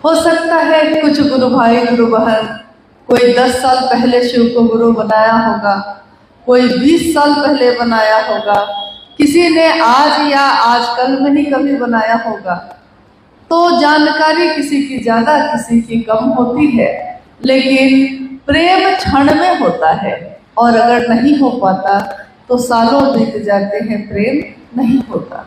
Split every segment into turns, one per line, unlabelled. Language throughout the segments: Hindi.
हो सकता है कुछ गुरु भाई गुरु बहन कोई 10 साल पहले शिव को गुरु बनाया होगा, कोई 20 साल पहले बनाया होगा, किसी ने आज या आजकल में ही कभी बनाया होगा। तो जानकारी किसी की ज्यादा किसी की कम होती है, लेकिन प्रेम क्षण में होता है और अगर नहीं हो पाता तो सालों बीत जाते हैं, प्रेम नहीं होता।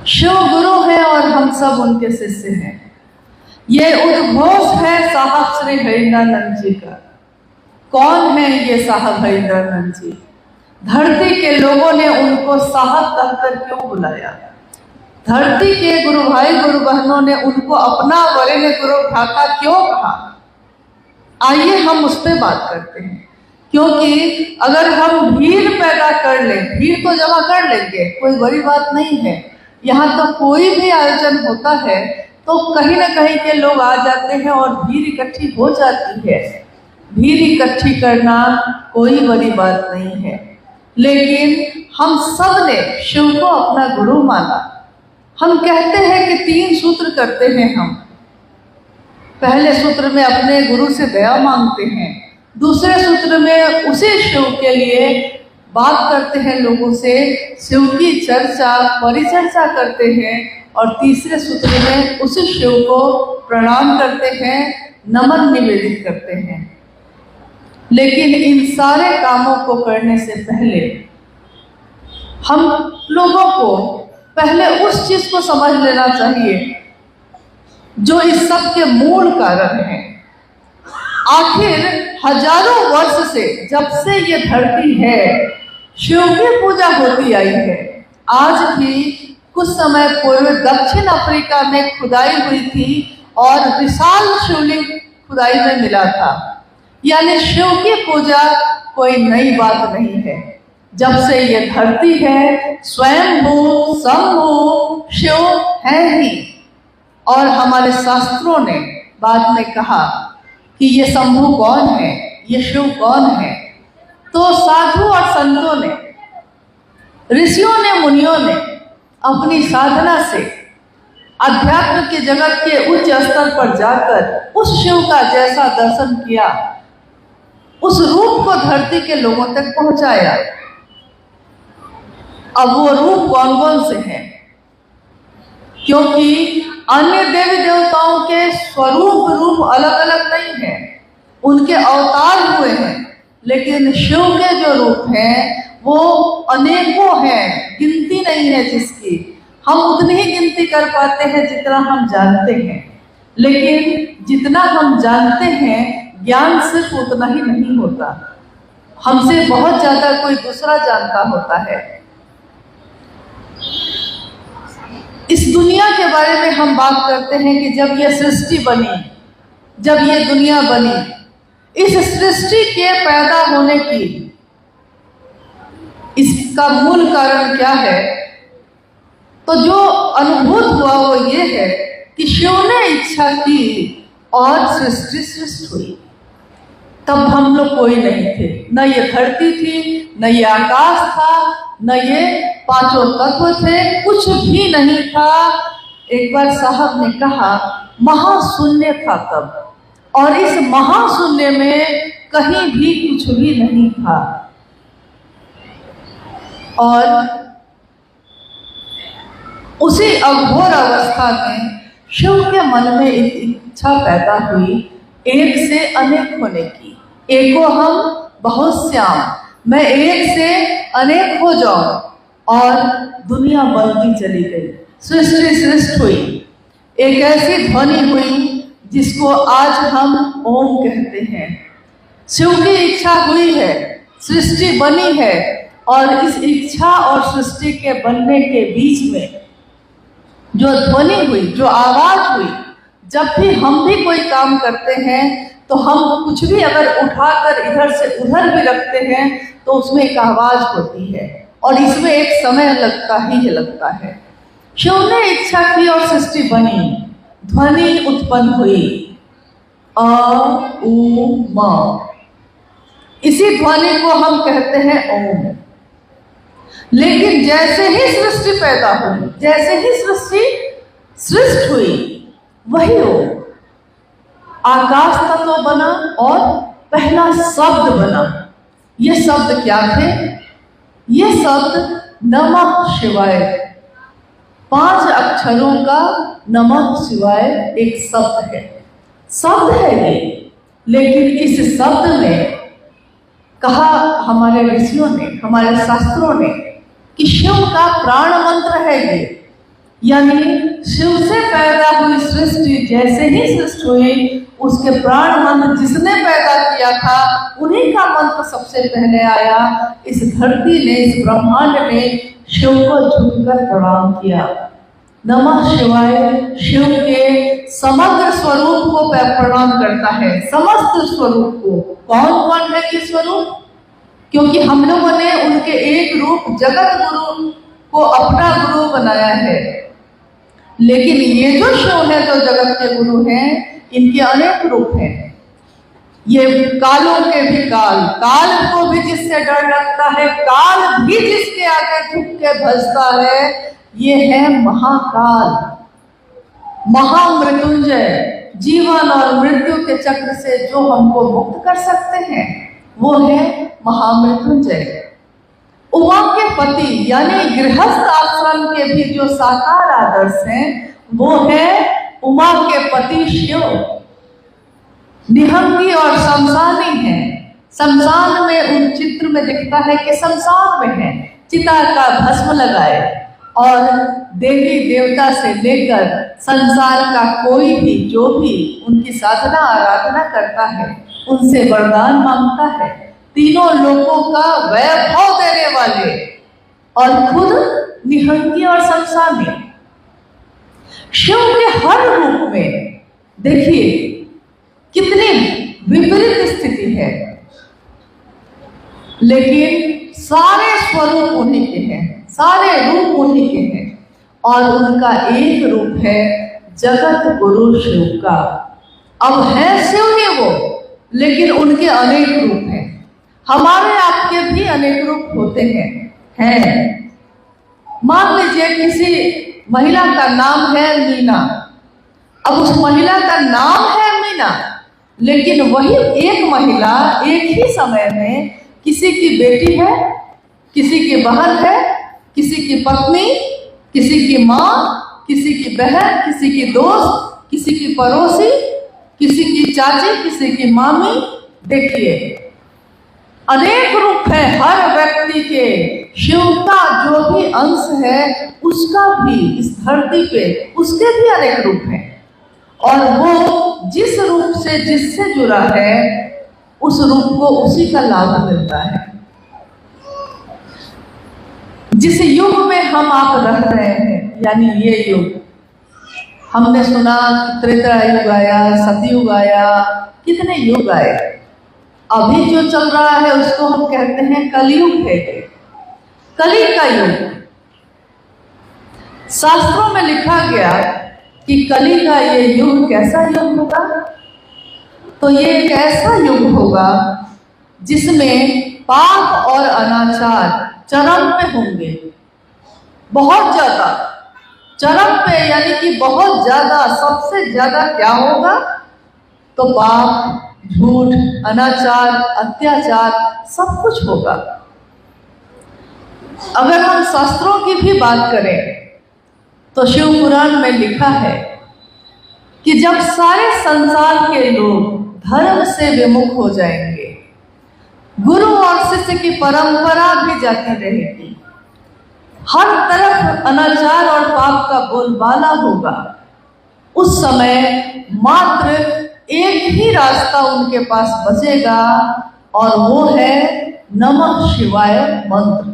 शिव गुरु है और हम सब उनके शिष्य हैं। ये उद्घोष है साहब श्री हरिंद्रानंद जी का। कौन है ये साहब हरिंद्रानंद जी? धरती के लोगों ने उनको साहब कहकर क्यों बुलाया? धरती के गुरु भाई गुरु बहनों ने उनको अपना वरेण्य गुरु भ्राता क्यों कहा? आइए हम उस पर बात करते हैं, क्योंकि अगर हम भीड़ पैदा कर लें, भीड़ तो जमा कर लेंगे, कोई बड़ी बात नहीं है। यहाँ तो कोई भी आयोजन होता है तो कहीं ना कहीं के लोग आ जाते हैं और भीड़ इकट्ठी हो जाती है। भीड़ इकट्ठी करना कोई बड़ी बात नहीं है, लेकिन हम सब ने शिव को अपना गुरु माना। हम कहते हैं कि 3 सूत्र करते हैं हम। पहले सूत्र में अपने गुरु से दया मांगते हैं, दूसरे सूत्र में उसी शिव के लिए बात करते हैं, लोगों से शिव की चर्चा परिचर्चा करते हैं, और तीसरे सूत्र में उसी शिव को प्रणाम करते हैं, नमन निवेदित करते हैं। लेकिन इन सारे कामों को करने से पहले हम लोगों को पहले उस चीज को समझ लेना चाहिए जो इस सब के मूल कारण है। आखिर हजारों वर्ष से, जब से ये धरती है, शिव की पूजा होती आई है। आज भी कुछ समय पूर्व दक्षिण अफ्रीका में खुदाई हुई थी और विशाल शिवलिंग खुदाई में मिला था। यानी शिव की पूजा कोई नई बात नहीं है। जब से ये धरती है, स्वयंभू शंभू शिव है ही। और हमारे शास्त्रों ने बाद में कहा कि ये शंभू कौन है, ये शिव कौन है। तो साधु और संतों ने, ऋषियों ने, मुनियों ने अपनी साधना से अध्यात्म के जगत के उच्च स्तर पर जाकर उस शिव का जैसा दर्शन किया, उस रूप को धरती के लोगों तक पहुंचाया। अब वो रूप कौन कौन से हैं? क्योंकि अन्य देवी देवताओं के स्वरूप रूप अलग अलग नहीं है, उनके अवतार हुए हैं, लेकिन शिव के जो रूप हैं वो अनेकों हैं, गिनती नहीं है जिसकी। हम उतनी ही गिनती कर पाते हैं जितना हम जानते हैं, लेकिन जितना हम जानते हैं ज्ञान सिर्फ उतना ही नहीं होता, हमसे बहुत ज्यादा कोई दूसरा जानता होता है। इस दुनिया के बारे में हम बात करते हैं कि जब यह सृष्टि बनी, जब यह दुनिया बनी, इस सृष्टि के पैदा होने की इसका मूल कारण क्या है? तो जो अनुभूत हुआ वो ये है कि शिव ने इच्छा की और सृष्टि सृष्टि हुई। तब हम लोग कोई नहीं थे, न ये धरती थी, न ये आकाश था, न ये 5 तत्व थे, कुछ भी नहीं था। एक बार साहब ने कहा महाशून्य था तब, और इस महाशून्य में कहीं भी कुछ भी नहीं था। और उसी अघोर अवस्था में शिव के मन में एक इच्छा पैदा हुई, एक से अनेक होने की। एको हम बहुत श्याम, मैं एक से अनेक हो जाऊं, और दुनिया बनती चली गई, सृष्टि सृष्टि हुई। एक ऐसी ध्वनि हुई जिसको आज हम ओम कहते हैं। शिव की इच्छा हुई है, सृष्टि बनी है, और इस इच्छा और सृष्टि के बनने के बीच में जो ध्वनि हुई, जो आवाज हुई, जब भी हम भी कोई काम करते हैं तो हम कुछ भी अगर उठाकर इधर से उधर भी रखते हैं तो उसमें एक आवाज होती है, और इसमें एक समय लगता ही लगता है। शिव ने इच्छा की और सृष्टि बनी, ध्वनि उत्पन्न हुई, अ उ म। इसी ध्वनि को हम कहते हैं ओम। लेकिन जैसे ही सृष्टि पैदा हुई, जैसे ही सृष्टि सृष्टि हुई वही हो। आकाश तत्व बना और पहला शब्द बना। ये शब्द क्या थे? ये शब्द नमः शिवाय, 5 अक्षरों का नमः शिवाय एक शब्द है। शब्द है ये, लेकिन इस शब्द में कहा हमारे ऋषियों ने, हमारे शास्त्रों ने कि शिव का प्राण मंत्र है ये। यानी शिव से पैदा हुई सृष्टि जैसे ही सृष्टि हुई, उसके प्राण मंत्र जिसने पैदा किया था उन्हीं का मंत्र सबसे पहले आया। इस धरती ने, इस ब्रह्मांड ने शिव को झुककर प्रणाम किया। नमः शिवाय शिव के समग्र स्वरूप को प्रणाम करता है, समस्त स्वरूप को। कौन कौन है ये स्वरूप? क्योंकि हम लोगों ने उनके एक रूप जगत गुरु को अपना गुरु बनाया है, लेकिन ये जो शिव है तो जगत के गुरु हैं, इनके अनेक रूप हैं। ये कालों के भी काल, काल को भी जिससे डर लगता है, काल भी जिसके आगे झुक के भजता है, ये है महाकाल, महामृत्युंजय। जीवन और मृत्यु के चक्र से जो हमको मुक्त कर सकते हैं वो है महामृत्युंजय। उमा के पति यानी गृहस्थ आश्रम के भी जो साकार आदर्श हैं वो है उमा के पति शिव। निहंगी और शमशानी है। शमशान में उन चित्र में दिखता है कि शमशान में है, चिता का भस्म लगाए और देवी देवता से लेकर संसार का कोई भी जो भी उनकी साधना आराधना करता है उनसे वरदान मांगता है। तीनों लोगों का वैभव देने वाले और खुद निहंगी और शमशानी। शिव के हर रूप में देखिए कितनी विपरीत स्थिति है, लेकिन सारे स्वरूप उन्हीं के हैं, सारे रूप उन्हीं के हैं और उनका एक रूप है जगत गुरु शिव का। अब है शिव ही वो, लेकिन उनके अनेक रूप हैं। हमारे आपके भी अनेक रूप होते हैं। मान लीजिए किसी महिला का नाम है मीना। अब उस महिला का नाम है मीना, लेकिन वही एक महिला एक ही समय में किसी की बेटी है, किसी की बहन है, किसी की पत्नी, किसी की माँ, किसी की बहन, किसी की दोस्त, किसी की पड़ोसी, किसी की चाची, किसी की मामी। देखिए अनेक रूप है हर व्यक्ति के। शिव का जो भी अंश है उसका भी इस धरती पे उसके भी अनेक रूप हैं और वो जिस रूप से जिससे जुड़ा है उस रूप को उसी का लाभ मिलता है। जिस युग में हम आप रह रहे हैं, यानी ये युग, हमने सुना त्रेता युग आया, सतयुग आया, कितने युग आए। अभी जो चल रहा है उसको हम कहते हैं कलयुग है, कली का युग। शास्त्रों में लिखा गया कि कली का ये युग कैसा युग होगा, तो ये एक ऐसा युग होगा जिसमें पाप और अनाचार चरम पे होंगे, बहुत ज्यादा चरम पे, यानी कि बहुत ज्यादा, सबसे ज्यादा क्या होगा तो पाप, झूठ, अनाचार, अत्याचार सब कुछ होगा। अगर हम शास्त्रों की भी बात करें तो शिव पुराण में लिखा है कि जब सारे संसार के लोग धर्म से विमुख हो जाएंगे, गुरु और शिष्य की परंपरा भी जाती रहेगी, हर तरफ अनाचार और पाप का बोलबाला होगा, उस समय मात्र एक ही रास्ता उनके पास बचेगा और वो है नमः शिवाय मंत्र।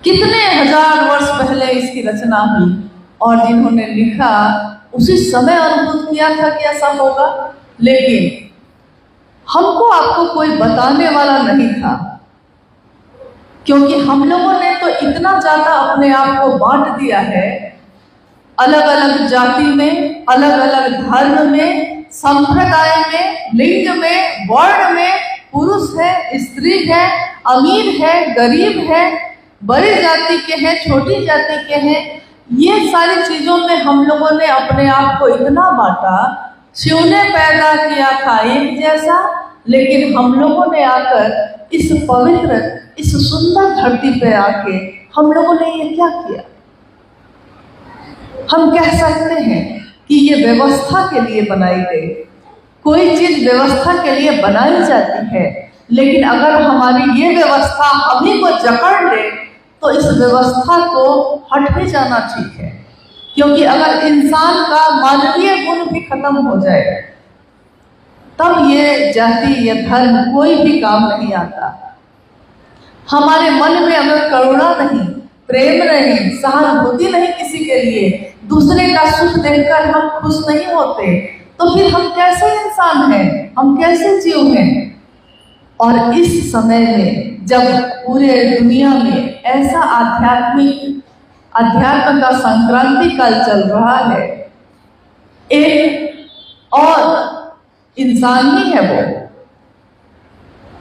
कितने हजार वर्ष पहले इसकी रचना हुई और जिन्होंने लिखा उसी समय अनुभूत किया था कि ऐसा होगा, लेकिन हमको आपको कोई बताने वाला नहीं था, क्योंकि हम लोगों ने तो इतना ज्यादा अपने आप को बांट दिया है, अलग अलग जाति में, अलग अलग धर्म में, संप्रदाय में, लिंग में, वर्ण में, पुरुष है, स्त्री है, अमीर है, गरीब है, बड़ी जाति के हैं, छोटी जाति के हैं, ये सारी चीजों में हम लोगों ने अपने आप को इतना बांटा, शिव ने पैदा किया था एक जैसा, लेकिन हम लोगों ने आकर इस पवित्र, इस सुंदर धरती पे आके हम लोगों ने ये क्या किया? हम कह सकते हैं कि ये व्यवस्था के लिए बनाई गई। कोई चीज व्यवस्था के लिए बनाई जाती है, लेकिन अगर हमारी ये व्यवस्था हम ही को जकड़ ले तो इस व्यवस्था को हट भी जाना ठीक है। क्योंकि अगर इंसान का मानवीय गुण भी खत्म हो जाए तब ये जाति या धर्म कोई भी काम नहीं आता। हमारे मन में अगर करुणा नहीं, प्रेम नहीं, सहानुभूति नहीं किसी के लिए, दूसरे का सुख देखकर हम खुश नहीं होते, तो फिर हम कैसे इंसान हैं, हम कैसे जीव हैं? और इस समय में जब पूरे दुनिया में ऐसा अध्यात्म का संक्रांति काल चल रहा है, एक और इंसान ही है, वो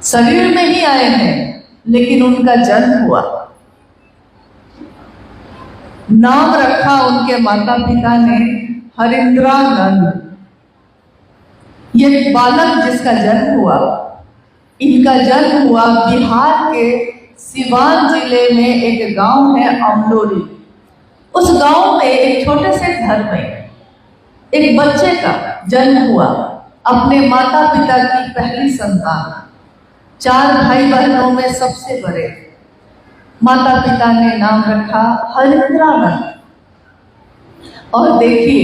शरीर में ही आए हैं, लेकिन उनका जन्म हुआ, नाम रखा उनके माता पिता ने हरिंद्रानंद। ये बालक जिसका जन्म हुआ, इनका जन्म हुआ बिहार के सिवान जिले में एक गांव है अमलोरी। उस गांव में एक छोटे से घर में एक बच्चे का जन्म हुआ, अपने माता पिता की पहली संतान, 4 भाई बहनों में सबसे बड़े। माता पिता ने नाम रखा हरिंद्रानंद। और देखिए,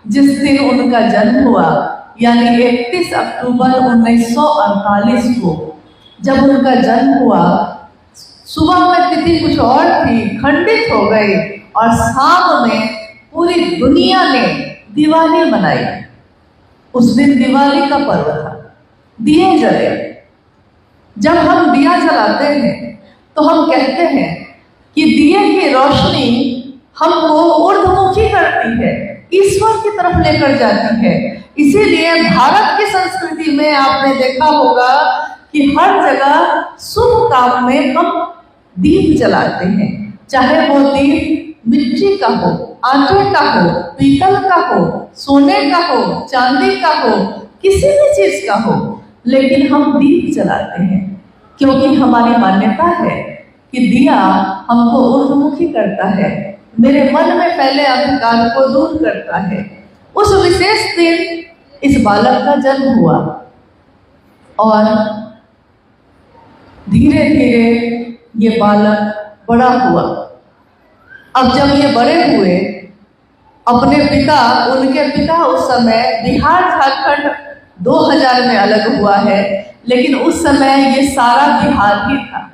जिस दिन उनका जन्म हुआ यानी 31 अक्टूबर 1948 को जब उनका जन्म हुआ, सुबह में तिथि कुछ और थी, खंडित हो गई, और शाम में पूरी दुनिया ने दिवाली मनाई। उस दिन दिवाली का पर्व था, दिए जले। जब हम दिया जलाते हैं तो हम कहते हैं कि दिए की रोशनी हमको ऊर्ध्वमुखी करती है, ईश्वर की तरफ लेकर जाती है। इसीलिए भारत की संस्कृति में आपने देखा होगा कि हर जगह शुभ काम में हम दीप जलाते हैं, चाहे वो दीप मिट्टी का हो, आटे का हो, पीतल का हो, सोने का हो, चांदी का हो, किसी भी चीज का हो, लेकिन हम दीप जलाते हैं क्योंकि हमारी मान्यता है कि दिया हमको ऊर्ध्वमुखी करता है, मेरे मन में फैले अंधकार को दूर करता है। उस विशेष दिन इस बालक का जन्म हुआ और धीरे धीरे ये बालक बड़ा हुआ। अब जब ये बड़े हुए, अपने पिता, उनके पिता उस समय बिहार झारखंड 2000 में अलग हुआ है, लेकिन उस समय ये सारा बिहार ही था।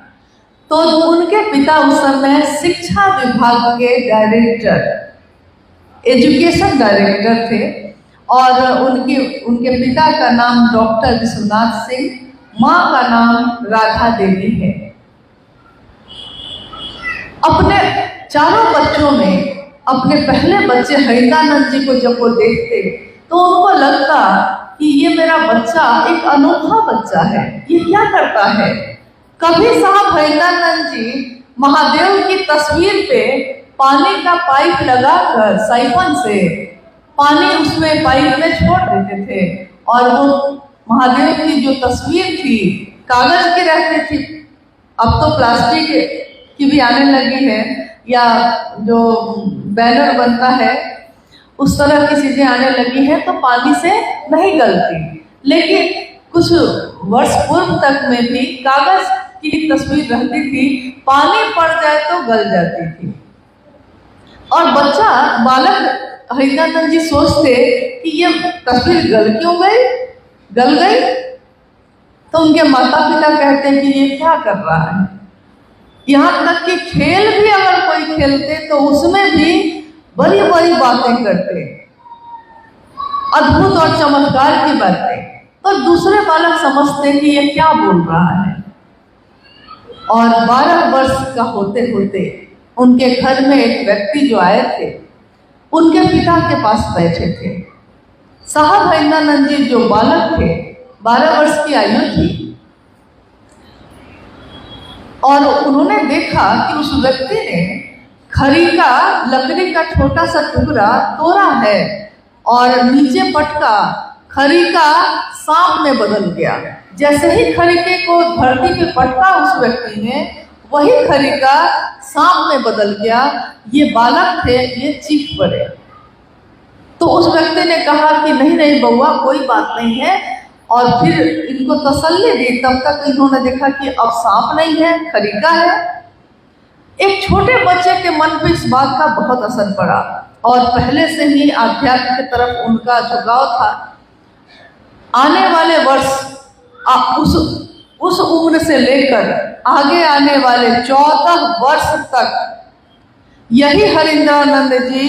तो उनके पिता उस समय शिक्षा विभाग के डायरेक्टर, एजुकेशन डायरेक्टर थे, और उनके पिता का नाम डॉक्टर विश्वनाथ सिंह, माँ का नाम राधा देवी है। अपने चारों बच्चों में अपने पहले बच्चे हरिंद्रानंद जी को जब वो देखते तो उनको लगता कि ये मेरा बच्चा एक अनोखा बच्चा है, ये क्या करता है। कभी साहब हरिंद्रानंद जी महादेव की तस्वीर पे पानी का पाइप लगाकर साइफन से पानी उसमें पाइप में छोड़ देते थे, और वो महादेव की जो तस्वीर थी कागज की रहती थी, अब तो प्लास्टिक की भी आने लगी है, या जो बैनर बनता है उस तरह की चीजें आने लगी है, तो पानी से नहीं गलती। लेकिन कुछ वर्ष पूर्व तक में भी कागज की तस्वीर रहती थी, पानी पड़ जाए तो गल जाती थी। और बच्चा, बालक हरिंद्रानंद जी सोचते कि ये तस्वीर गल क्यों गई, गल गई। तो उनके माता पिता कहते हैं कि ये क्या कर रहा है। यहाँ तक कि खेल भी अगर कोई खेलते तो उसमें भी बड़ी बड़ी बातें करते, अद्भुत और चमत्कार की बातें। तो दूसरे बालक समझते कि ये क्या बोल रहा है। और 12 वर्ष का होते होते उनके घर में एक व्यक्ति जो आए थे, उनके पिता के पास बैठे थे। साहब हरिंद्रानंद जी जो बालक थे, 12 वर्ष की आयु थी, और उन्होंने देखा कि उस व्यक्ति ने खरी का लकड़ी का छोटा सा टुकड़ा तोड़ा है और नीचे पटका खरी का सांप में बदल गया। जैसे ही खरीके को धरती पे पटका उस व्यक्ति ने, वही खरी का सांप में बदल गया। ये बालक थे, ये चीख पड़े। तो उस व्यक्ति ने कहा कि नहीं नहीं बउआ, कोई बात नहीं है, और फिर इनको तसल्ली दी। तब तक इन्होंने देखा कि अब सांप नहीं है, खरीका है। एक छोटे बच्चे के मन पर इस बात का बहुत असर पड़ा और पहले से ही आध्यात्म की तरफ उनका झुकाव था। आने वाले वर्ष उस उम्र से लेकर आगे आने वाले 14 वर्ष तक यही हरिंद्रानंद जी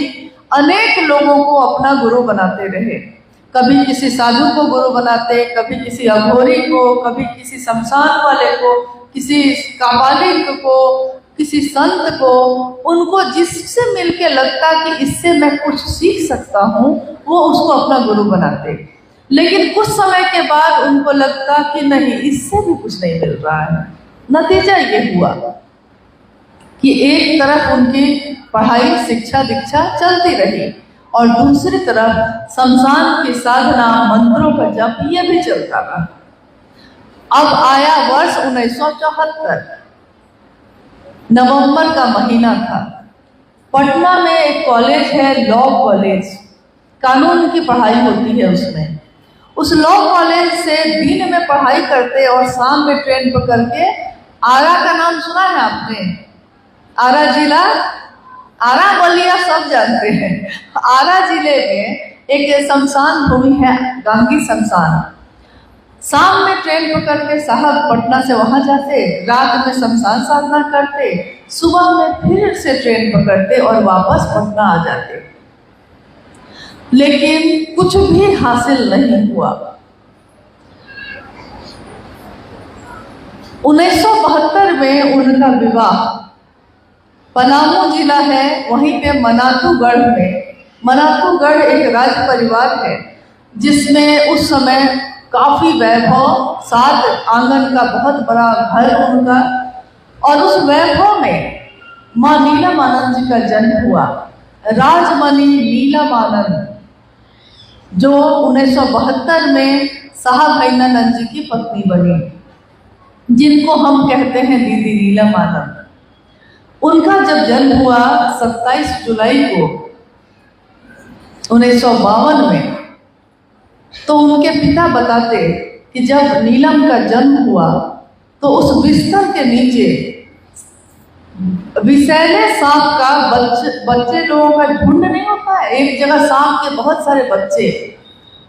अनेक लोगों को अपना गुरु बनाते रहे। कभी किसी साधु को गुरु बनाते, कभी किसी अघोरी को, कभी किसी शमशान वाले को, किसी काबालिक को, किसी संत को। उनको जिससे मिलके लगता कि इससे मैं कुछ सीख सकता हूँ, वो उसको अपना गुरु बनाते। लेकिन कुछ समय के बाद उनको लगता कि नहीं, इससे भी कुछ नहीं मिल रहा है। नतीजा ये हुआ कि एक तरफ उनकी पढ़ाई, शिक्षा, दीक्षा चलती रही और दूसरी तरफ शमशान की साधना, मंत्रों का जप, ये भी चलता रहा। अब आया वर्ष 1974, नवंबर का महीना था। पटना में एक कॉलेज है, लॉ कॉलेज, कानून की पढ़ाई होती है उसमें। उस लॉ कॉलेज से दिन में पढ़ाई करते और शाम में ट्रेन पकड़ के, आरा का नाम सुना है आपने? आरा जिला, आरा बलिया सब जानते हैं। आरा जिले में एक शमशान भूमि है, गांगी शमशान। शाम में ट्रेन पकड़ के साहब पटना से वहां जाते, रात में शमशान साधना करते, सुबह में फिर से ट्रेन पकड़ते और वापस पटना आ जाते। लेकिन कुछ भी हासिल नहीं हुआ। 1972 में उनका विवाह, पलामू जिला है, वहीं पे मनातूगढ़ में, मनातूगढ़ एक राज परिवार है जिसमें उस समय काफी वैभव, 7 आंगन का बहुत बड़ा घर उनका, और उस वैभव में माँ नीलमानंद जी का जन्म हुआ। राजमणि नीलमानंद, जो 1972 में साहब हैदरानंद जी की पत्नी बनी, जिनको हम कहते हैं दीदी नीलमानंद। उनका जब जन्म हुआ 27 जुलाई को 1952 में, तो उनके पिता बताते कि जब नीलम का जन्म हुआ तो उस बिस्तर के नीचे विषैले सांप का बच्चे लोगों का झुंड नहीं होता है, एक जगह सांप के बहुत सारे बच्चे,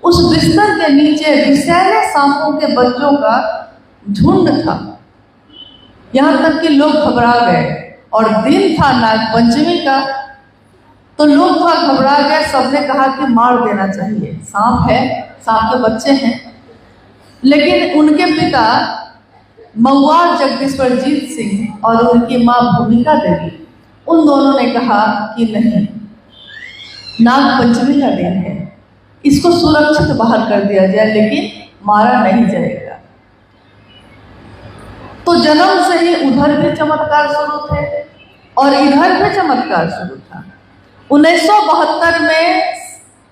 उस बिस्तर के नीचे विषैले सांपों के बच्चों का झुंड था। यहाँ तक कि लोग घबरा गए, और दिन था नाग पंचमी का, तो लोग वहाँ घबरा गए। सबने कहा कि मार देना चाहिए, सांप है, सांप के बच्चे हैं। लेकिन उनके पिता महुआ जगदीश्वर जीत सिंह और उनकी माँ भूमिका देवी, उन दोनों ने कहा कि नहीं, नाग पंचमी का दिन है, इसको सुरक्षित बाहर कर दिया जाए, लेकिन मारा नहीं जाएगा। तो जन्म से ही उधर भी चमत्कार शुरू थे और इधर भी चमत्कार शुरू था। 1972 में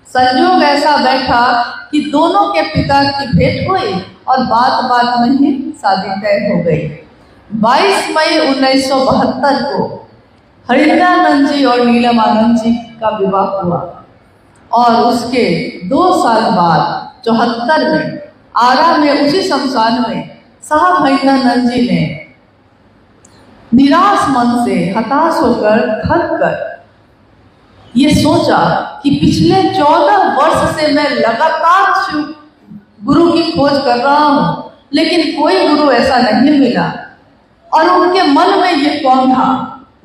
संयोग ऐसा बैठा कि दोनों के पिता की भेंट हुई और बात में ही शादी तय हो गई। 22 मई 1972 को हरिंद्रानंद जी और नीलमानंद जी का विवाह हुआ, और उसके 2 साल बाद 74 में आरा में उसी शमशान में साहब हैदरानंद जी ने निराश मन से, हताश होकर, थक कर ये सोचा कि पिछले 14 वर्ष से मैं लगातार शिव गुरु की खोज कर रहा हूँ, लेकिन कोई गुरु ऐसा नहीं मिला। और उनके मन में ये कौन था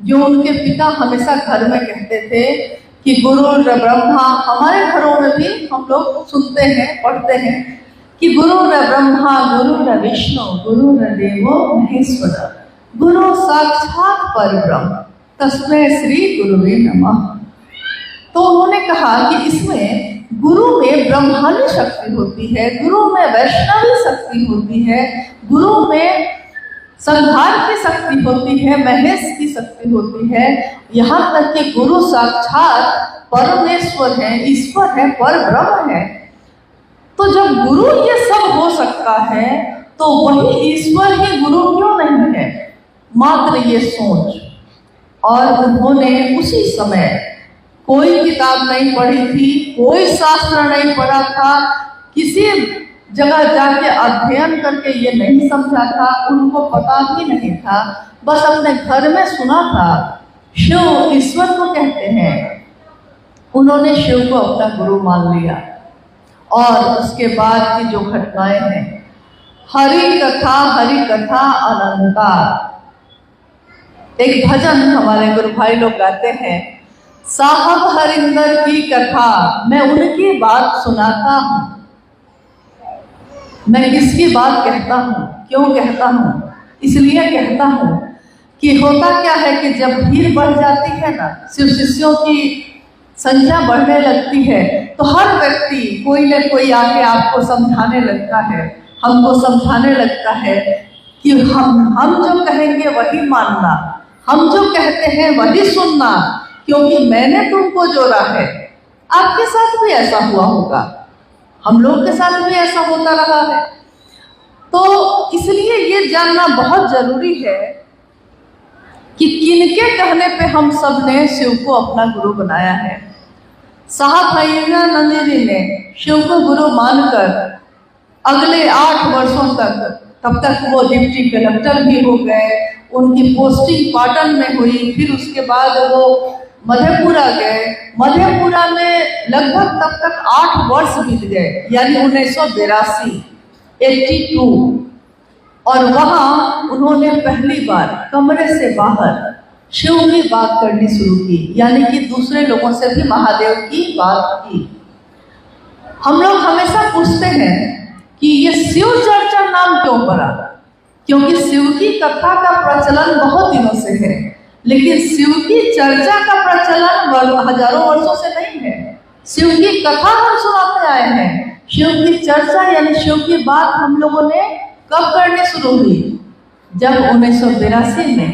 जो उनके पिता हमेशा घर में कहते थे कि गुरु ब्रह्मा, हमारे घरों में भी हम लोग सुनते हैं, पढ़ते हैं कि गुरु ब्रह्मा, गुरु विष्णु, गुरु देवो महेश्वर, गुरु साक्षात परब्रह्म, तस्मै श्री गुरुवे नमः। तो उन्होंने कहा कि इसमें गुरु में ब्रह्मांडी शक्ति होती है, गुरु में वैष्णवी शक्ति होती है, गुरु में संहार की शक्ति होती है, महेश की शक्ति होती है, यहाँ तक कि गुरु साक्षात परमेश्वर है, ईश्वर है, पर ब्रह्म है। तो जब गुरु ये सब हो सकता है तो वही ईश्वर ही गुरु क्यों नहीं है? मात्र ये सोच। और उन्होंने उसी समय कोई किताब नहीं पढ़ी थी, कोई शास्त्र नहीं पढ़ा था, किसी जगह जाके अध्ययन करके ये नहीं समझा था, उनको पता भी नहीं था, बस अपने घर में सुना था। शिव ईश्वर को कहते हैं, उन्होंने शिव को अपना गुरु मान लिया। और उसके बाद की जो घटनाएं हैं, हरि कथा अनंता। एक भजन हमारे गुरु भाई लोग गाते हैं, साहब हरिंदर की कथा मैं उनकी बात सुनाता हूँ। मैं किसकी बात कहता हूँ, क्यों कहता हूँ? इसलिए कहता हूँ कि होता क्या है कि जब भीड़ बढ़ जाती है ना, शिव शिष्यों की संख्या बढ़ने लगती है, तो हर व्यक्ति कोई न कोई आके आपको समझाने लगता है, हमको समझाने लगता है कि हम जो कहेंगे वही मानना, हम जो कहते हैं वही सुनना, क्योंकि मैंने तुमको जोड़ा है। आपके साथ भी ऐसा हुआ होगा, हम लोग के साथ भी ऐसा होता रहा है। तो इसलिए ये जानना बहुत जरूरी है कि किनके कहने पे हम सब ने शिव को अपना गुरु बनाया है। साहब हरिंदर जी ने शिव को गुरु मानकर अगले 8 वर्षों तक, तब तक वो डिप्टी कलेक्टर भी हो गए, उनकी पोस्टिंग पाटन में हुई, फिर उसके बाद वो मधेपुरा गए। मधेपुरा में लगभग तब तक 8 वर्ष बीत गए, यानी 1982 और वहाँ उन्होंने पहली बार कमरे से बाहर शिव की बात करनी शुरू की, यानी कि दूसरे लोगों से भी महादेव की बात की। हम लोग हमेशा पूछते हैं कि ये शिव चर्चा नाम क्यों पड़ा? क्योंकि शिव की कथा का प्रचलन बहुत दिनों से है, लेकिन शिव की चर्चा का प्रचलन हजारों वर्षों से नहीं है। शिव की कथा हम सुनाते आए हैं, शिव की चर्चा यानी शिव की बात हम लोगों ने कब करनी शुरू हुई? जब 1982 में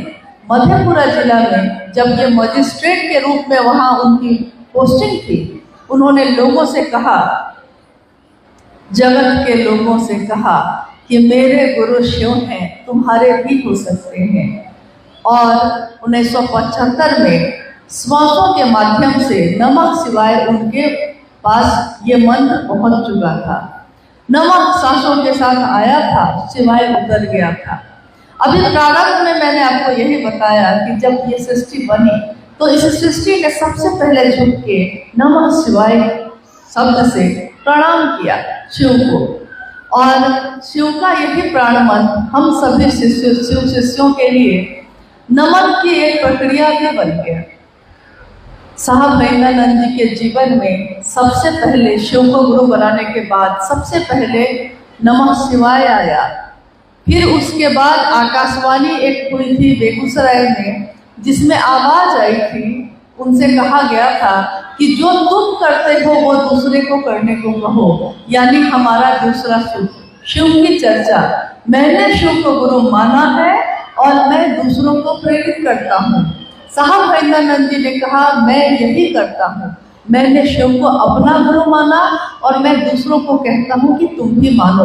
मधेपुरा जिला में जब ये मजिस्ट्रेट के रूप में वहाँ उनकी पोस्टिंग थी, उन्होंने लोगों से कहा, जगत के लोगों से कहा कि मेरे गुरु शिव हैं, तुम्हारे भी हो सकते हैं। और 1975 में श्वासों के माध्यम से नमः शिवाय उनके पास ये मंत्र पहुंच चुका था। नमः सांसों के साथ आया था, शिवाय उतर गया था। अभी प्रारंभ में मैंने आपको यही बताया कि जब ये सृष्टि बनी तो इस सृष्टि ने सबसे पहले झुक के नमः शिवाय शब्द से प्रणाम किया शिव को, और शिव का यही प्राण मंत्र हम सभी शिव शिष्यों के लिए नमन की एक प्रक्रिया भी बन गया। साहब हरिंदर जी के जीवन में सबसे पहले शिव को गुरु बनाने के बाद सबसे पहले नमः शिवाय आया। फिर उसके बाद आकाशवाणी एक हुई थी बेगूसराय में, जिसमें आवाज आई थी, उनसे कहा गया था कि जो तुम करते हो वो दूसरे को करने को कहो, यानी हमारा दूसरा सूत्र शिव की चर्चा। मैंने शिव को गुरु माना है और मैं दूसरों को प्रेरित करता हूँ। साहब हरिंदर जी ने कहा, मैं यही करता हूँ, मैंने शिव को अपना गुरु माना और मैं दूसरों को कहता हूँ कि तुम भी मानो।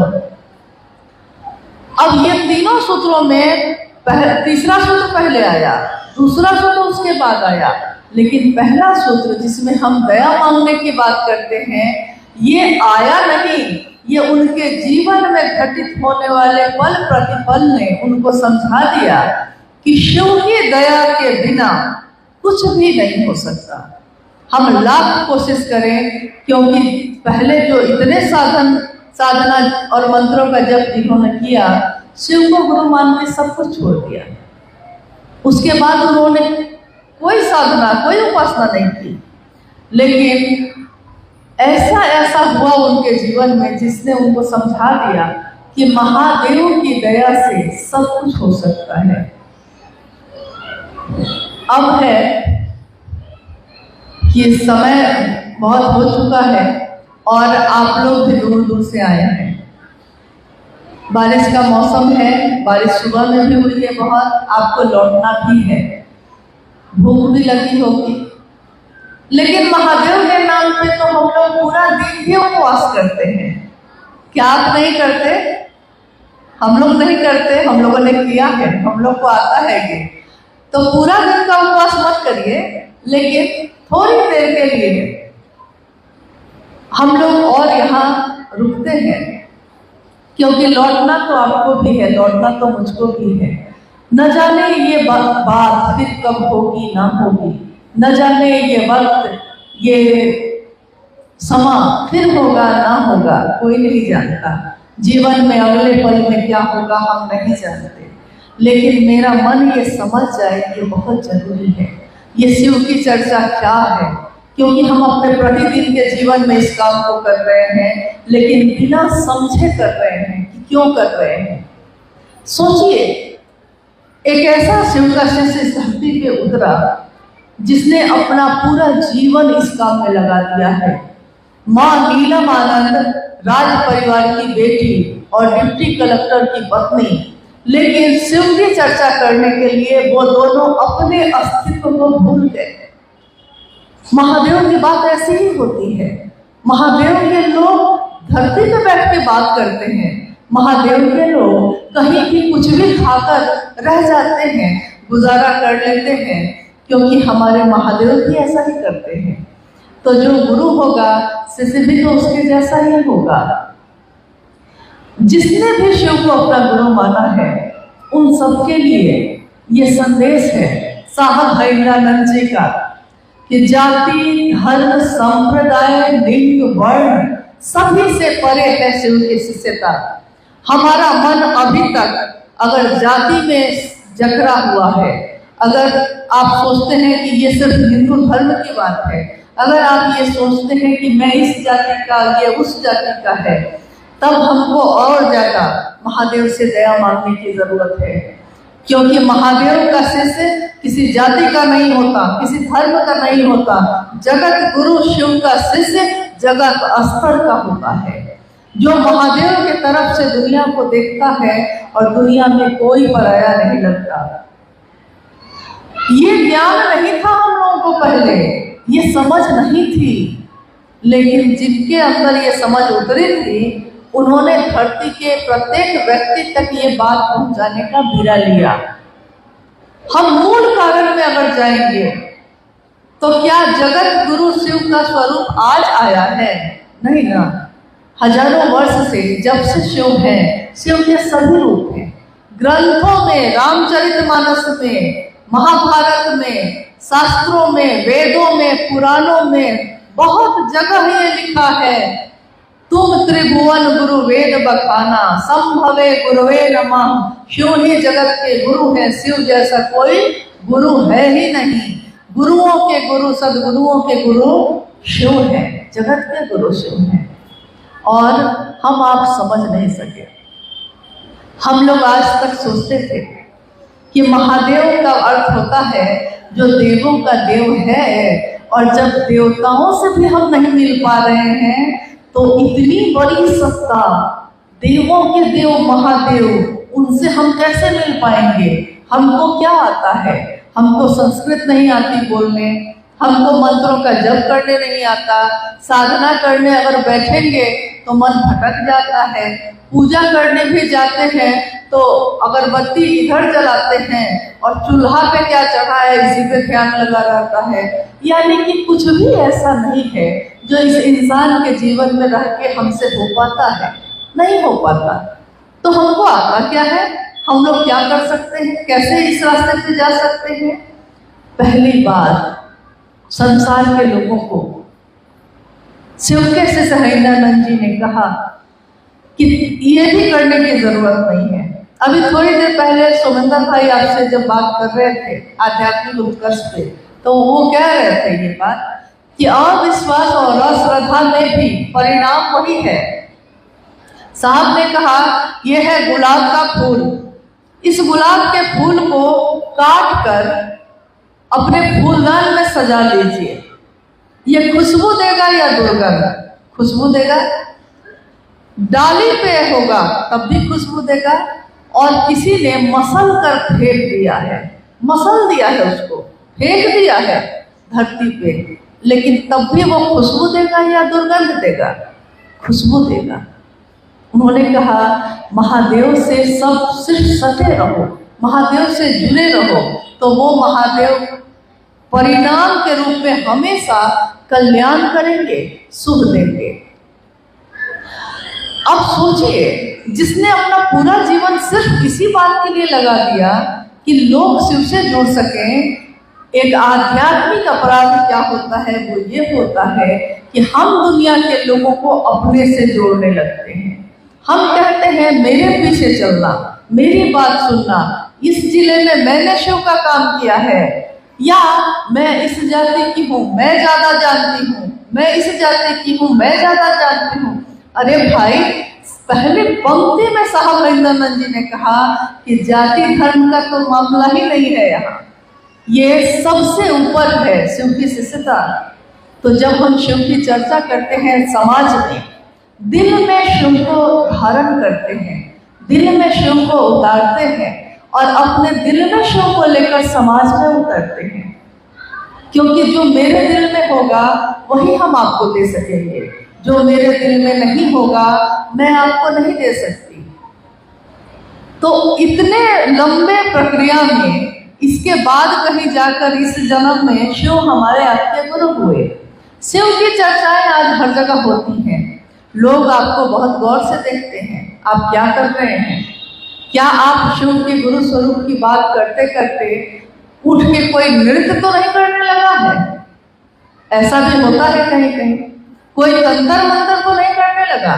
अब ये तीनों सूत्रों में तीसरा सूत्र पहले आया, दूसरा सूत्र उसके बाद आया, लेकिन पहला सूत्र जिसमें हम दया मांगने की बात करते हैं, ये आया नहीं, ये उनके जीवन में घटित होने वाले पल प्रतिपल ने उनको समझा दिया कि शिव की दया के बिना कुछ भी नहीं हो सकता। हम लाख कोशिश करें, क्योंकि पहले जो इतने साधना और मंत्रों का जप जिन्होंने किया, शिव को गुरु मान के सब कुछ छोड़ दिया। उसके बाद उन्होंने कोई साधना, कोई उपासना नहीं की, लेकिन ऐसा हुआ उनके जीवन में जिसने उनको समझा दिया कि महादेव की दया से सब कुछ हो सकता है। अब है कि समय बहुत हो चुका है और आप लोग भी दूर दूर से आए हैं। बारिश का मौसम है, बारिश सुबह में भी हुई है बहुत, आपको लौटना भी है, भूख भी लगी होगी, लेकिन महादेव के नाम पे तो हम लोग पूरा दिन ही उपवास करते हैं। क्या आप नहीं करते? हम लोग नहीं करते, हम लोगों ने किया है, हम लोग को आता है ये। तो पूरा दिन का उपवास मत करिए, लेकिन थोड़ी देर के लिए हम लोग और यहाँ रुकते हैं, क्योंकि लौटना तो आपको भी है, लौटना तो मुझको भी है। न जाने ये बात फिर कब होगी ना होगी, न जाने ये वक्त, ये समा फिर होगा ना होगा, कोई नहीं जानता। जीवन में अगले पल में क्या होगा हम नहीं जानते, लेकिन मेरा मन ये समझ जाए ये बहुत जरूरी है। ये शिव की चर्चा क्या है, क्योंकि हम अपने प्रतिदिन के जीवन में इस काम को कर रहे हैं, लेकिन बिना समझे कर रहे हैं कि क्यों कर रहे हैं। सोचिए, एक ऐसा शिव का शिष्य इस धरती पे उतरा जिसने अपना पूरा जीवन इस काम में लगा दिया है। माँ नीलम आनंद राज परिवार की बेटी और डिप्टी कलेक्टर की पत्नी, लेकिन शिव की चर्चा करने के लिए वो दोनों अपने अस्तित्व को भूल गए। महादेव की बात ऐसी ही होती है। महादेव के लोग धरती पे बैठ के बात करते हैं, महादेव के लोग कहीं भी कुछ भी खाकर रह जाते हैं, गुजारा कर लेते हैं, क्योंकि हमारे महादेव भी ऐसा ही करते हैं। तो जो गुरु होगा शिष्य भी तो उसके जैसा ही होगा। जिसने भी शिव को अपना गुरु माना है, उन सबके लिए ये संदेश है साहब भैरवानंद जी का कि जाति धर्म संप्रदाय लिंग वर्ण सभी से परे है शिव की शिष्यता। हमारा मन अभी तक अगर जाति में जकड़ा हुआ है, अगर आप सोचते हैं कि ये सिर्फ हिंदू धर्म की बात है, अगर आप ये सोचते हैं कि मैं इस जाति का, ये उस जाति का है, तब हमको और ज्यादा महादेव से दया मांगने की जरूरत है। क्योंकि महादेव का शिष्य किसी जाति का नहीं होता, किसी धर्म का नहीं होता। जगत गुरु शिव का शिष्य जगत स्तर का होता है, जो महादेव के तरफ से दुनिया को देखता है और दुनिया में कोई पराया नहीं लगता। ये ज्ञान नहीं था हम लोगों को पहले, ये समझ नहीं थी, लेकिन जिनके अंदर ये समझ उतरी थी, उन्होंने धरती के प्रत्येक व्यक्ति तक ये बात पहुंचाने का बीड़ा लिया। हम मूल कारण में अगर जाएंगे तो क्या जगत गुरु शिव का स्वरूप आज आया है? नहीं ना। हजारों वर्ष से जब से शिव है, शिव के सभी रूप हैं। ग्रंथों में, रामचरितमानस में, महाभारत में, शास्त्रों में, वेदों में, पुराणों में बहुत जगह ये लिखा है, तुम त्रिभुवन गुरु वेद बखाना, संभवे गुरुवे नमः। शिव ही जगत के गुरु हैं, शिव जैसा कोई गुरु है ही नहीं। गुरुओं के गुरु, सदगुरुओं के गुरु शिव है, जगत के गुरु शिव है। और हम आप समझ नहीं सके। हम लोग आज तक सोचते थे कि महादेव का अर्थ होता है जो देवों का देव है, और जब देवताओं से भी हम नहीं मिल पा रहे हैं तो इतनी बड़ी सत्ता, देवों के देव महादेव, उनसे हम कैसे मिल पाएंगे? हमको क्या आता है? हमको संस्कृत नहीं आती बोलने, हमको मंत्रों का जप करने नहीं आता, साधना करने अगर बैठेंगे तो मन भटक जाता है, पूजा करने भी जाते हैं तो अगरबत्ती इधर जलाते हैं और चूल्हा पे क्या चढ़ा है इसी पे ध्यान लगा रहता है। यानी कि कुछ भी ऐसा नहीं है जो इस इंसान के जीवन में रह के हमसे हो पाता है, नहीं हो पाता। तो हमको आता क्या है? हम लोग क्या कर सकते हैं? कैसे इस रास्ते पे जा सकते हैं? पहली बार संसार के लोगों को शिव के शिष्य हरिनानंद जी ने कहा कि ये भी करने की जरूरत नहीं है। अभी थोड़ी देर पहले सोमेंद्र भाई आपसे जब बात कर रहे थे आध्यात्मिक उत्कर्ष पे, तो वो कह रहे थे ये बात कि अविश्वास और अश्रद्धा में भी परिणाम वही है। साहब ने कहा यह है गुलाब का फूल, इस गुलाब के फूल को काट कर अपने फूलदान में सजा लीजिए, ये खुशबू देगा या दुर्गंध? खुशबू देगा। डाली पे होगा तब भी खुशबू देगा, और किसी ने मसल कर फेंक दिया है, मसल दिया है उसको, फेंक दिया है धरती पे, लेकिन तब भी वो खुशबू देगा या दुर्गंध देगा? खुशबू देगा। उन्होंने कहा महादेव से सब सिर्फ सटे रहो, महादेव से जुड़े रहो, तो वो महादेव परिणाम के रूप में हमेशा कल्याण करेंगे, शुभ देंगे। अब सोचिए, जिसने अपना पूरा जीवन सिर्फ इसी बात के लिए लगा दिया कि लोग शिव से जुड़ सकें। एक आध्यात्मिक अपराध क्या होता है? वो ये होता है कि हम दुनिया के लोगों को अपने से जोड़ने लगते हैं। हम कहते हैं मेरे पीछे चलना, मेरी बात सुनना, इस जिले में मैंने शिव का काम किया है, या मैं इस जाति की हूँ, मैं ज्यादा जानती हूँ, मैं इस जाति की हूँ, मैं ज्यादा जानती हूँ। अरे भाई, पहले पंक्ति में साहब हरिंदरानंद जी ने कहा कि जाति धर्म का तो मामला ही नहीं है यहाँ, ये सबसे ऊपर है शिव की शिष्यता। तो जब हम शिव की चर्चा करते हैं समाज में, दिल में शिव को धारण करते हैं, दिल में शिव को उतारते हैं, और अपने दिल में शिव को लेकर समाज में उतरते हैं, क्योंकि जो मेरे दिल में होगा वही हम आपको दे सकेंगे, जो मेरे दिल में नहीं होगा मैं आपको नहीं दे सकती। तो इतने लंबे प्रक्रिया में इसके बाद कहीं जाकर इस जन्म में शिव हमारे आद्य गुरु हुए। शिव की चर्चाएं आज हर जगह होती हैं, लोग आपको बहुत गौर से देखते हैं, आप क्या कर रहे हैं। क्या आप शिव के गुरु स्वरूप की बात करते करते उठ के कोई नृत्य तो नहीं करने लगा है? ऐसा भी होता है कहीं कहीं। कोई तंत्र मंत्र तो नहीं करने लगा,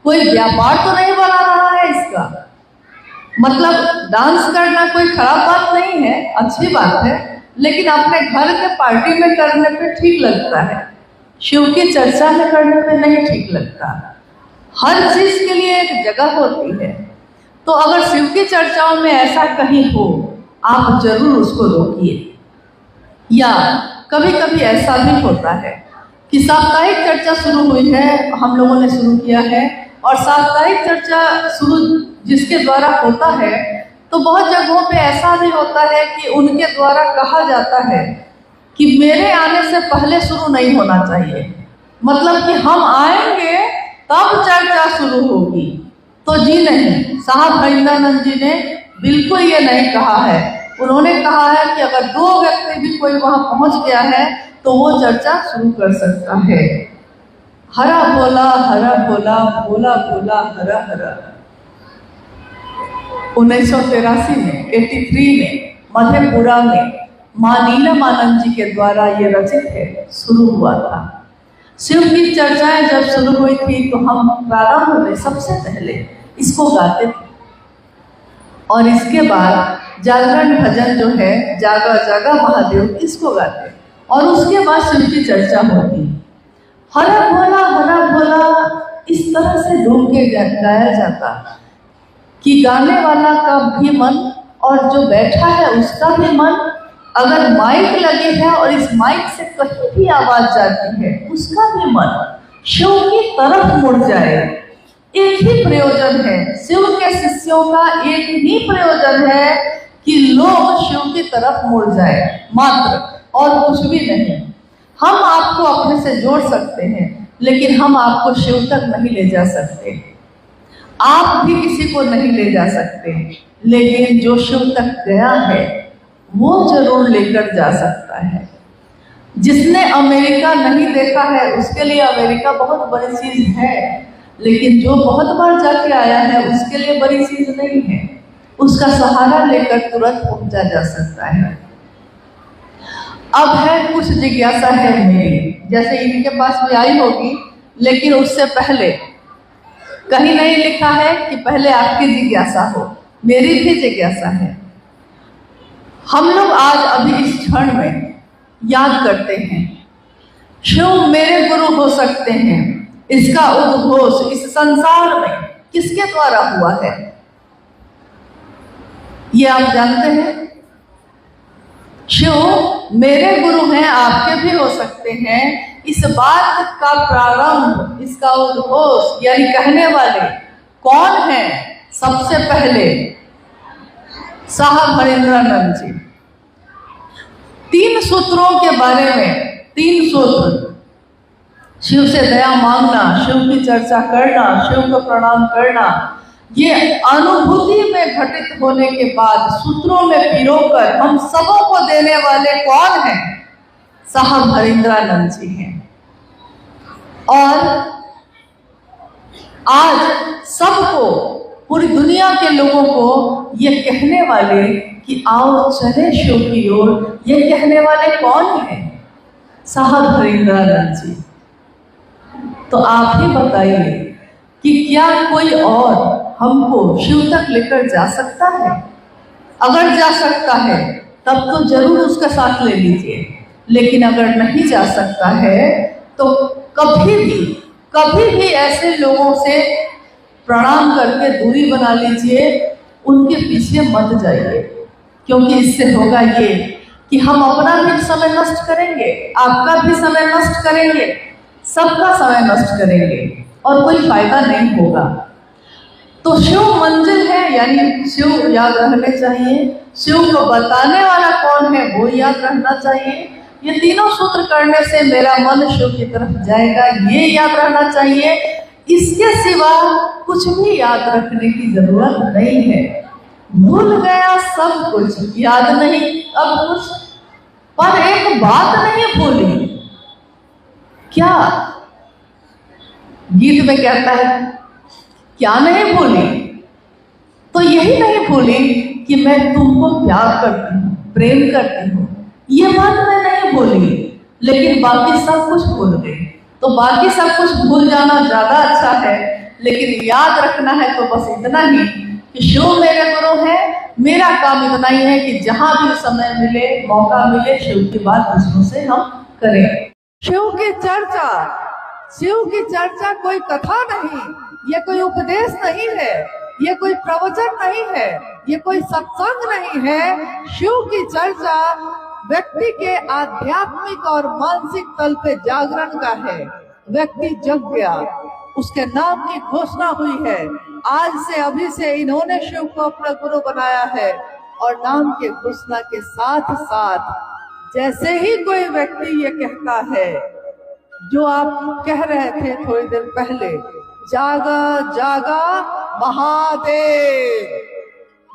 कोई व्यापार तो नहीं बना रहा है इसका। मतलब डांस करना कोई खराब बात नहीं है, अच्छी बात है, लेकिन अपने घर के पार्टी में करने पे ठीक लगता है, शिव की चर्चा में करने पे नहीं ठीक लगता। हर चीज के लिए एक जगह होती है। तो अगर शिव की चर्चाओं में ऐसा कहीं हो, आप जरूर उसको रोकिए। या कभी कभी ऐसा भी होता है कि साप्ताहिक चर्चा शुरू हुई है, हम लोगों ने शुरू किया है, और साप्ताहिक चर्चा शुरू जिसके द्वारा होता है, तो बहुत जगहों पे ऐसा भी होता है कि उनके द्वारा कहा जाता है कि मेरे आने से पहले शुरू नहीं होना चाहिए, मतलब कि हम आएंगे तब चर्चा शुरू होगी। तो जी नहीं, साहब हरिंदरानंद जी ने बिल्कुल ये नहीं कहा है। उन्होंने कहा है कि अगर दो व्यक्ति भी कोई वहां पहुंच गया है तो वो चर्चा शुरू कर सकता है। हरा बोला, हरा बोला, भोला भोला, हरा हरा। 1983 में 83 में मधेपुरा में मां नीलमानंद जी के द्वारा ये रचित है, शुरू हुआ था। शिव की चर्चाएं जब शुरू हुई थी तो हम प्रारंभ में सबसे पहले इसको गाते थे, और इसके बाद जागरण भजन जो है, जागा जागा महादेव, इसको गाते, और उसके बाद शिव की चर्चा होती। हरा भोला इस तरह से ढूंढ के गाया जाता कि गाने वाला का भी मन और जो बैठा है उसका भी मन, अगर माइक लगे है और इस माइक से कहीं भी आवाज जाती है, उसका भी मन शिव की तरफ मुड़ जाए। एक ही प्रयोजन है, शिव के शिष्यों का एक ही प्रयोजन है कि लोग शिव की तरफ मुड़ जाए, मात्र, और कुछ भी नहीं। हम आपको अपने से जोड़ सकते हैं, लेकिन हम आपको शिव तक नहीं ले जा सकते। आप भी किसी को नहीं ले जा सकते, लेकिन जो शिव तक गया है वो जरूर लेकर जा सकता है। जिसने अमेरिका नहीं देखा है उसके लिए अमेरिका बहुत बड़ी चीज है, लेकिन जो बहुत बार जाके आया है उसके लिए बड़ी चीज नहीं है। उसका सहारा लेकर तुरंत पहुंचा जा सकता है। अब है कुछ जिज्ञासा है मेरी, जैसे इनके पास भी आई होगी, लेकिन उससे पहले कहीं नहीं लिखा है कि पहले आपकी जिज्ञासा हो, मेरी भी जिज्ञासा है। हम लोग आज अभी इस क्षण में याद करते हैं शिव मेरे गुरु हो सकते हैं। इसका उद्घोष इस संसार में किसके द्वारा हुआ है ये आप जानते हैं? शिव मेरे गुरु हैं, आपके भी हो सकते हैं, इस बात का प्रारंभ, इसका उद्घोष यानी कहने वाले कौन है? सबसे पहले साहब हरिंद्रानंद जी। 3 सूत्रों के बारे में, 3 सूत्र, शिव से दया मांगना, शिव की चर्चा करना, शिव को प्रणाम करना, ये अनुभूति में घटित होने के बाद सूत्रों में पिरोकर हम सबों को देने वाले कौन हैं? साहब हरिंद्रानंद जी हैं। और आज सबको, पूरी दुनिया के लोगों को ये कहने वाले कि आओ चले शिव की ओर, ये कहने वाले कौन हैं? साहब हरिंद्रानंद जी। तो आप ही बताइए कि क्या कोई और हमको शिव तक लेकर जा सकता है? अगर जा सकता है तब तो जरूर उसका साथ ले लीजिए, लेकिन अगर नहीं जा सकता है तो कभी भी ऐसे लोगों से प्रणाम करके दूरी बना लीजिए, उनके पीछे मत जाइए, क्योंकि इससे होगा ये कि हम अपना भी समय नष्ट करेंगे, आपका भी समय नष्ट करेंगे, सबका समय नष्ट करेंगे और कोई फायदा नहीं होगा। तो शिव मंजिल है, यानी शिव याद रहने चाहिए। शिव को बताने वाला कौन है वो याद रहना चाहिए। ये तीनों सूत्र करने से मेरा मन शिव की तरफ जाएगा, ये याद रहना चाहिए। इसके सिवा कुछ भी याद रखने की जरूरत नहीं है। भूल गया सब कुछ, याद नहीं अब कुछ, पर एक बात नहीं भूली। क्या गीत में कहता है, क्या नहीं भूली? तो यही नहीं भूली कि मैं तुमको प्यार करती हूँ, प्रेम करती हूँ, ये बात मैं नहीं भूली, लेकिन बाकी सब कुछ भूल गई। तो बाकी सब कुछ भूल जाना ज्यादा अच्छा है, लेकिन याद रखना है तो बस इतना ही कि शिव मेरे गुरु है। मेरा काम इतना ही है कि जहां भी समय मिले, मौका मिले, शिव की बात दूसरों से हम करें। शिव की चर्चा कोई कथा नहीं, ये कोई उपदेश नहीं है, ये कोई प्रवचन नहीं है, ये कोई सत्संग नहीं है। शिव की चर्चा व्यक्ति के आध्यात्मिक और मानसिक तल पे जागरण का है। व्यक्ति जग गया, उसके नाम की घोषणा हुई है। आज से, अभी से इन्होंने शिव को अपना गुरु बनाया है, और नाम के घोषणा के साथ साथ जैसे ही कोई व्यक्ति ये कहता है, जो आप कह रहे थे थोड़ी देर पहले, जागा जागा महादेव,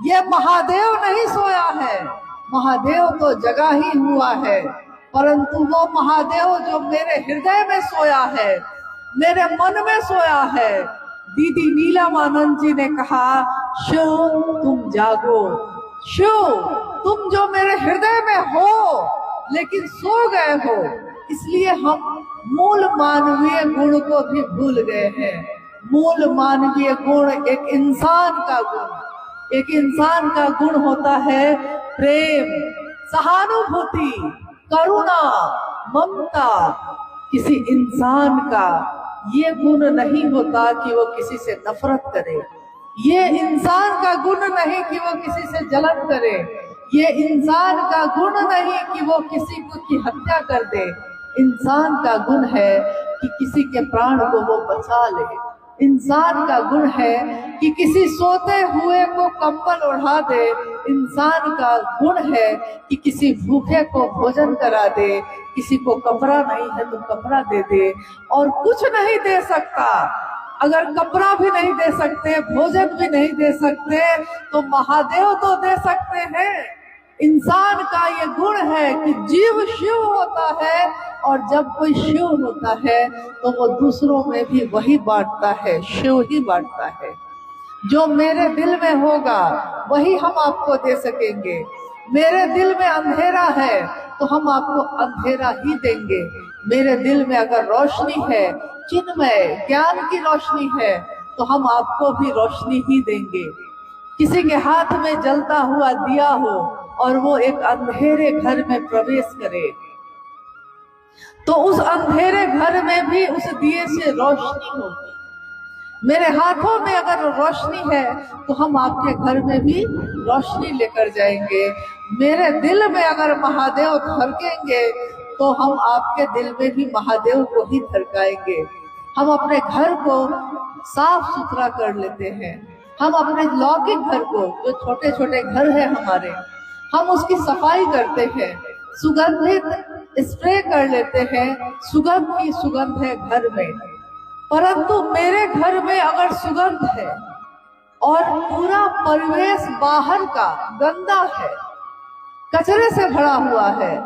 ये महादेव नहीं सोया है, महादेव तो जगा ही हुआ है, परंतु वो महादेव जो मेरे हृदय में सोया है, मेरे मन में सोया है। दीदी नीलमानंद जी ने कहा, शिव तुम जागो, शिव तुम जो मेरे हृदय में हो लेकिन सो गए हो, इसलिए हम मूल मानवीय गुण को भी भूल गए हैं। मूल मानवीय गुण एक इंसान का गुण, एक इंसान का गुण होता है प्रेम, सहानुभूति, करुणा, ममता। किसी इंसान का ये गुण नहीं होता कि वो किसी से नफरत करे, ये इंसान का गुण नहीं कि वो किसी से जलन करे, ये इंसान का गुण नहीं कि वो किसी की हत्या कर दे। इंसान का गुण है कि किसी के प्राण को वो बचा ले। इंसान का गुण है कि किसी सोते हुए को कंबल ओढ़ा दे। इंसान का गुण है कि किसी भूखे को भोजन करा दे, किसी को कपड़ा नहीं है तो कपड़ा दे दे। और कुछ नहीं दे सकता, अगर कपड़ा भी नहीं दे सकते, भोजन भी नहीं दे सकते, तो महादेव तो दे सकते हैं। इंसान का ये गुण है कि जीव शिव होता है, और जब कोई शिव होता है तो वो दूसरों में भी वही बांटता है, शिव ही बांटता है। जो मेरे दिल में होगा वही हम आपको दे सकेंगे। मेरे दिल में अंधेरा है तो हम आपको अंधेरा ही देंगे। मेरे दिल में अगर रोशनी है, चिन्मय ज्ञान की रोशनी है, तो हम आपको भी रोशनी ही देंगे। किसी के हाथ में जलता हुआ दिया हो और वो एक अंधेरे घर में प्रवेश करे, तो उस अंधेरे घर में भी उस दिए से रोशनी होगी। मेरे हाथों में अगर रोशनी है तो हम आपके घर में भी रोशनी लेकर जाएंगे। मेरे दिल में अगर महादेव धड़केंगे तो हम आपके दिल में भी महादेव को ही धड़काएंगे। हम अपने घर को साफ सुथरा कर लेते हैं। हम अपने लौकिक घर को, जो छोटे छोटे घर है हमारे, हम उसकी सफाई करते हैं, सुगंधित स्प्रे कर लेते हैं। सुगंध ही सुगंध है घर में। परंतु मेरे घर में अगर सुगंध है और पूरा परिवेश बाहर का गंदा है, कचरे से भरा हुआ है,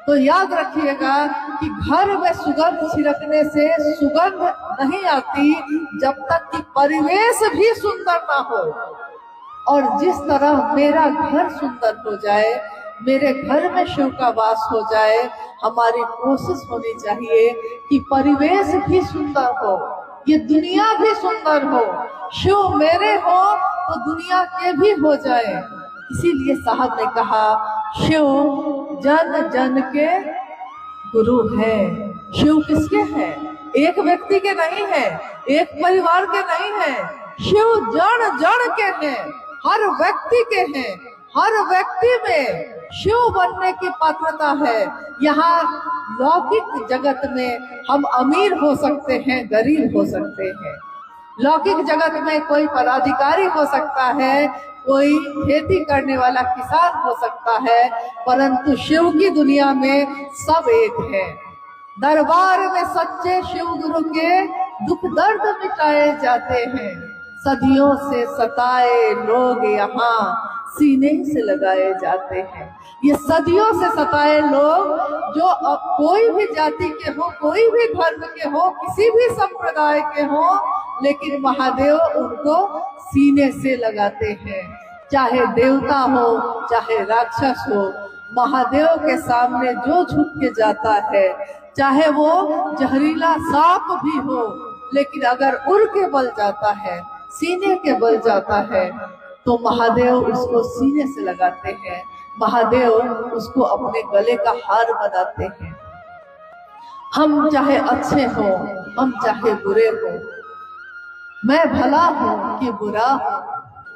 तो याद रखिएगा कि घर में सुगंध छिड़कने से सुगंध नहीं आती जब तक कि परिवेश भी सुंदर ना हो। और जिस तरह मेरा घर सुंदर हो जाए, मेरे घर में शिव का वास हो जाए, हमारी कोशिश होनी चाहिए कि परिवेश भी सुंदर हो, ये दुनिया भी सुंदर हो। शिव मेरे हो तो दुनिया के भी हो जाए। इसीलिए साहब ने कहा, शिव जन जन के गुरु है। शिव किसके हैं? एक व्यक्ति के नहीं है, एक परिवार के नहीं है। शिव जन जन के हैं, हर व्यक्ति के हैं। हर व्यक्ति में शिव बनने की पात्रता है। यहाँ लौकिक जगत में हम अमीर हो सकते हैं, गरीब हो सकते हैं। लौकिक जगत में कोई पदाधिकारी हो सकता है, कोई खेती करने वाला किसान हो सकता है, परंतु शिव की दुनिया में सब एक है। दरबार में सच्चे शिव गुरु के दुख दर्द मिटाए जाते हैं। सदियों से सताए लोग यहाँ सीने से लगाए जाते हैं। ये सदियों से सताए लोग, जो अब कोई भी जाति के हो, कोई भी धर्म के हो, किसी भी संप्रदाय के हो, लेकिन महादेव उनको सीने से लगाते हैं। चाहे देवता हो, चाहे राक्षस हो, महादेव के सामने जो झुक के जाता है, चाहे वो जहरीला सांप भी हो, लेकिन अगर उड़ के बल जाता है, सीने के बल जाता है, तो महादेव उसको सीने से लगाते हैं। महादेव उसको अपने गले का हार बनाते हैं। हम चाहे अच्छे हो, हम चाहे बुरे हो, मैं भला हूँ कि बुरा हूँ,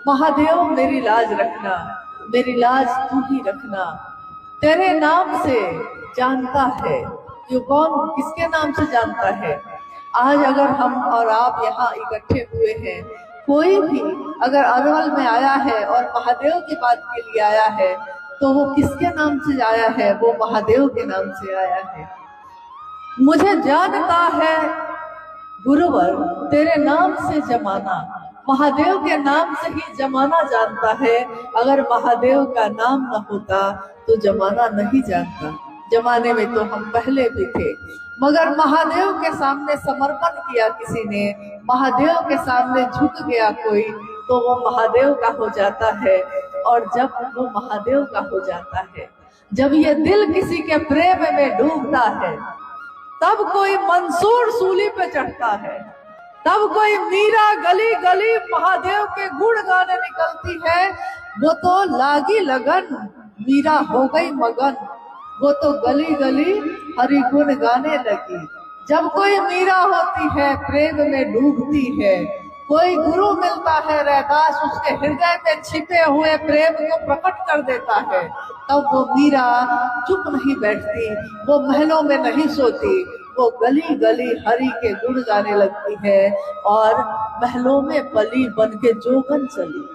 महादेव मेरी लाज रखना, मेरी लाज तू ही रखना। तेरे नाम से जानता है, जो कौन किसके नाम से जानता है। आज अगर हम और आप यहाँ इकट्ठे हुए हैं, कोई भी अगर अरवल में आया है और महादेव की बात के लिए आया है, तो वो किसके नाम से आया है? वो महादेव के नाम से आया है। मुझे जानता है गुरुवर तेरे नाम से जमाना, महादेव के नाम से ही जमाना जानता है। अगर महादेव का नाम न होता तो जमाना नहीं जानता। जमाने में तो हम पहले भी थे, मगर महादेव के सामने समर्पण किया किसी ने, महादेव के सामने झुक गया कोई, तो वो महादेव का हो जाता है। और जब वो महादेव का हो जाता है, जब ये दिल किसी के प्रेम में डूबता है, तब कोई मंसूर सूली पे चढ़ता है, तब कोई मीरा गली गली महादेव के गुण गाने निकलती है। वो तो लागी लगन, मीरा हो गई मगन, वो तो गली गली हरि गुण गाने लगी। जब कोई मीरा होती है, प्रेम में डूबती है, कोई गुरु मिलता है, रैदास उसके हृदय में छिपे हुए प्रेम को प्रकट कर देता है, तब वो मीरा चुप नहीं बैठती, वो महलों में नहीं सोती, वो गली गली हरि के गुण गाने लगती है। और महलों में पली बन के जोगन चली,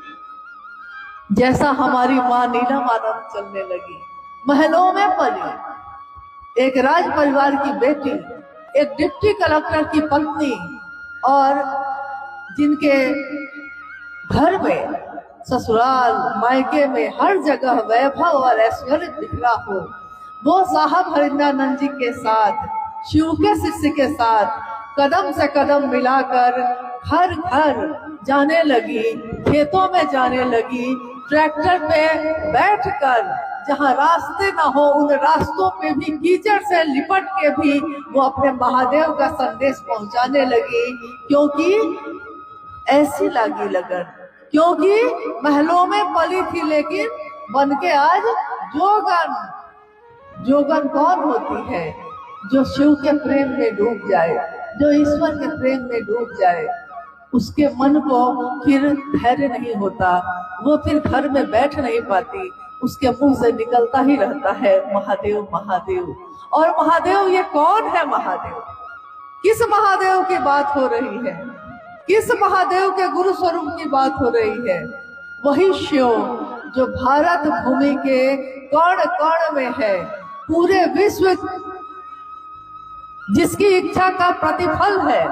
जैसा हमारी माँ नीलम आनंद चलने लगी। महलों में पली, एक राज परिवार की बेटी, एक डिप्टी कलेक्टर की पत्नी, और जिनके घर में, ससुराल मायके में हर जगह वैभव और ऐश्वर्य बिखरा हो, वो साहब हरिंद्रानंद जी के साथ, शिव के शिष्य के साथ कदम से कदम मिलाकर घर घर जाने लगी, खेतों में जाने लगी, ट्रैक्टर पे बैठकर जहाँ रास्ते ना हो उन रास्तों पे भी कीचड़ से लिपट के भी वो अपने महादेव का संदेश पहुंचाने लगी। क्योंकि ऐसी लागी लगन, क्योंकि महलों में पली थी लेकिन बन के आज जोगन। जोगन कौन होती है? जो शिव के प्रेम में डूब जाए, जो ईश्वर के प्रेम में डूब जाए, उसके मन को फिर धैर्य नहीं होता, वो फिर घर में बैठ नहीं पाती, उसके मुंह से निकलता ही रहता है महादेव महादेव। और महादेव ये कौन है? महादेव किस महादेव की बात हो रही है? किस महादेव के गुरु स्वरूप की बात हो रही है? वही शिव जो भारत भूमि के कण कण में है, पूरे विश्व जिसकी इच्छा का प्रतिफल है।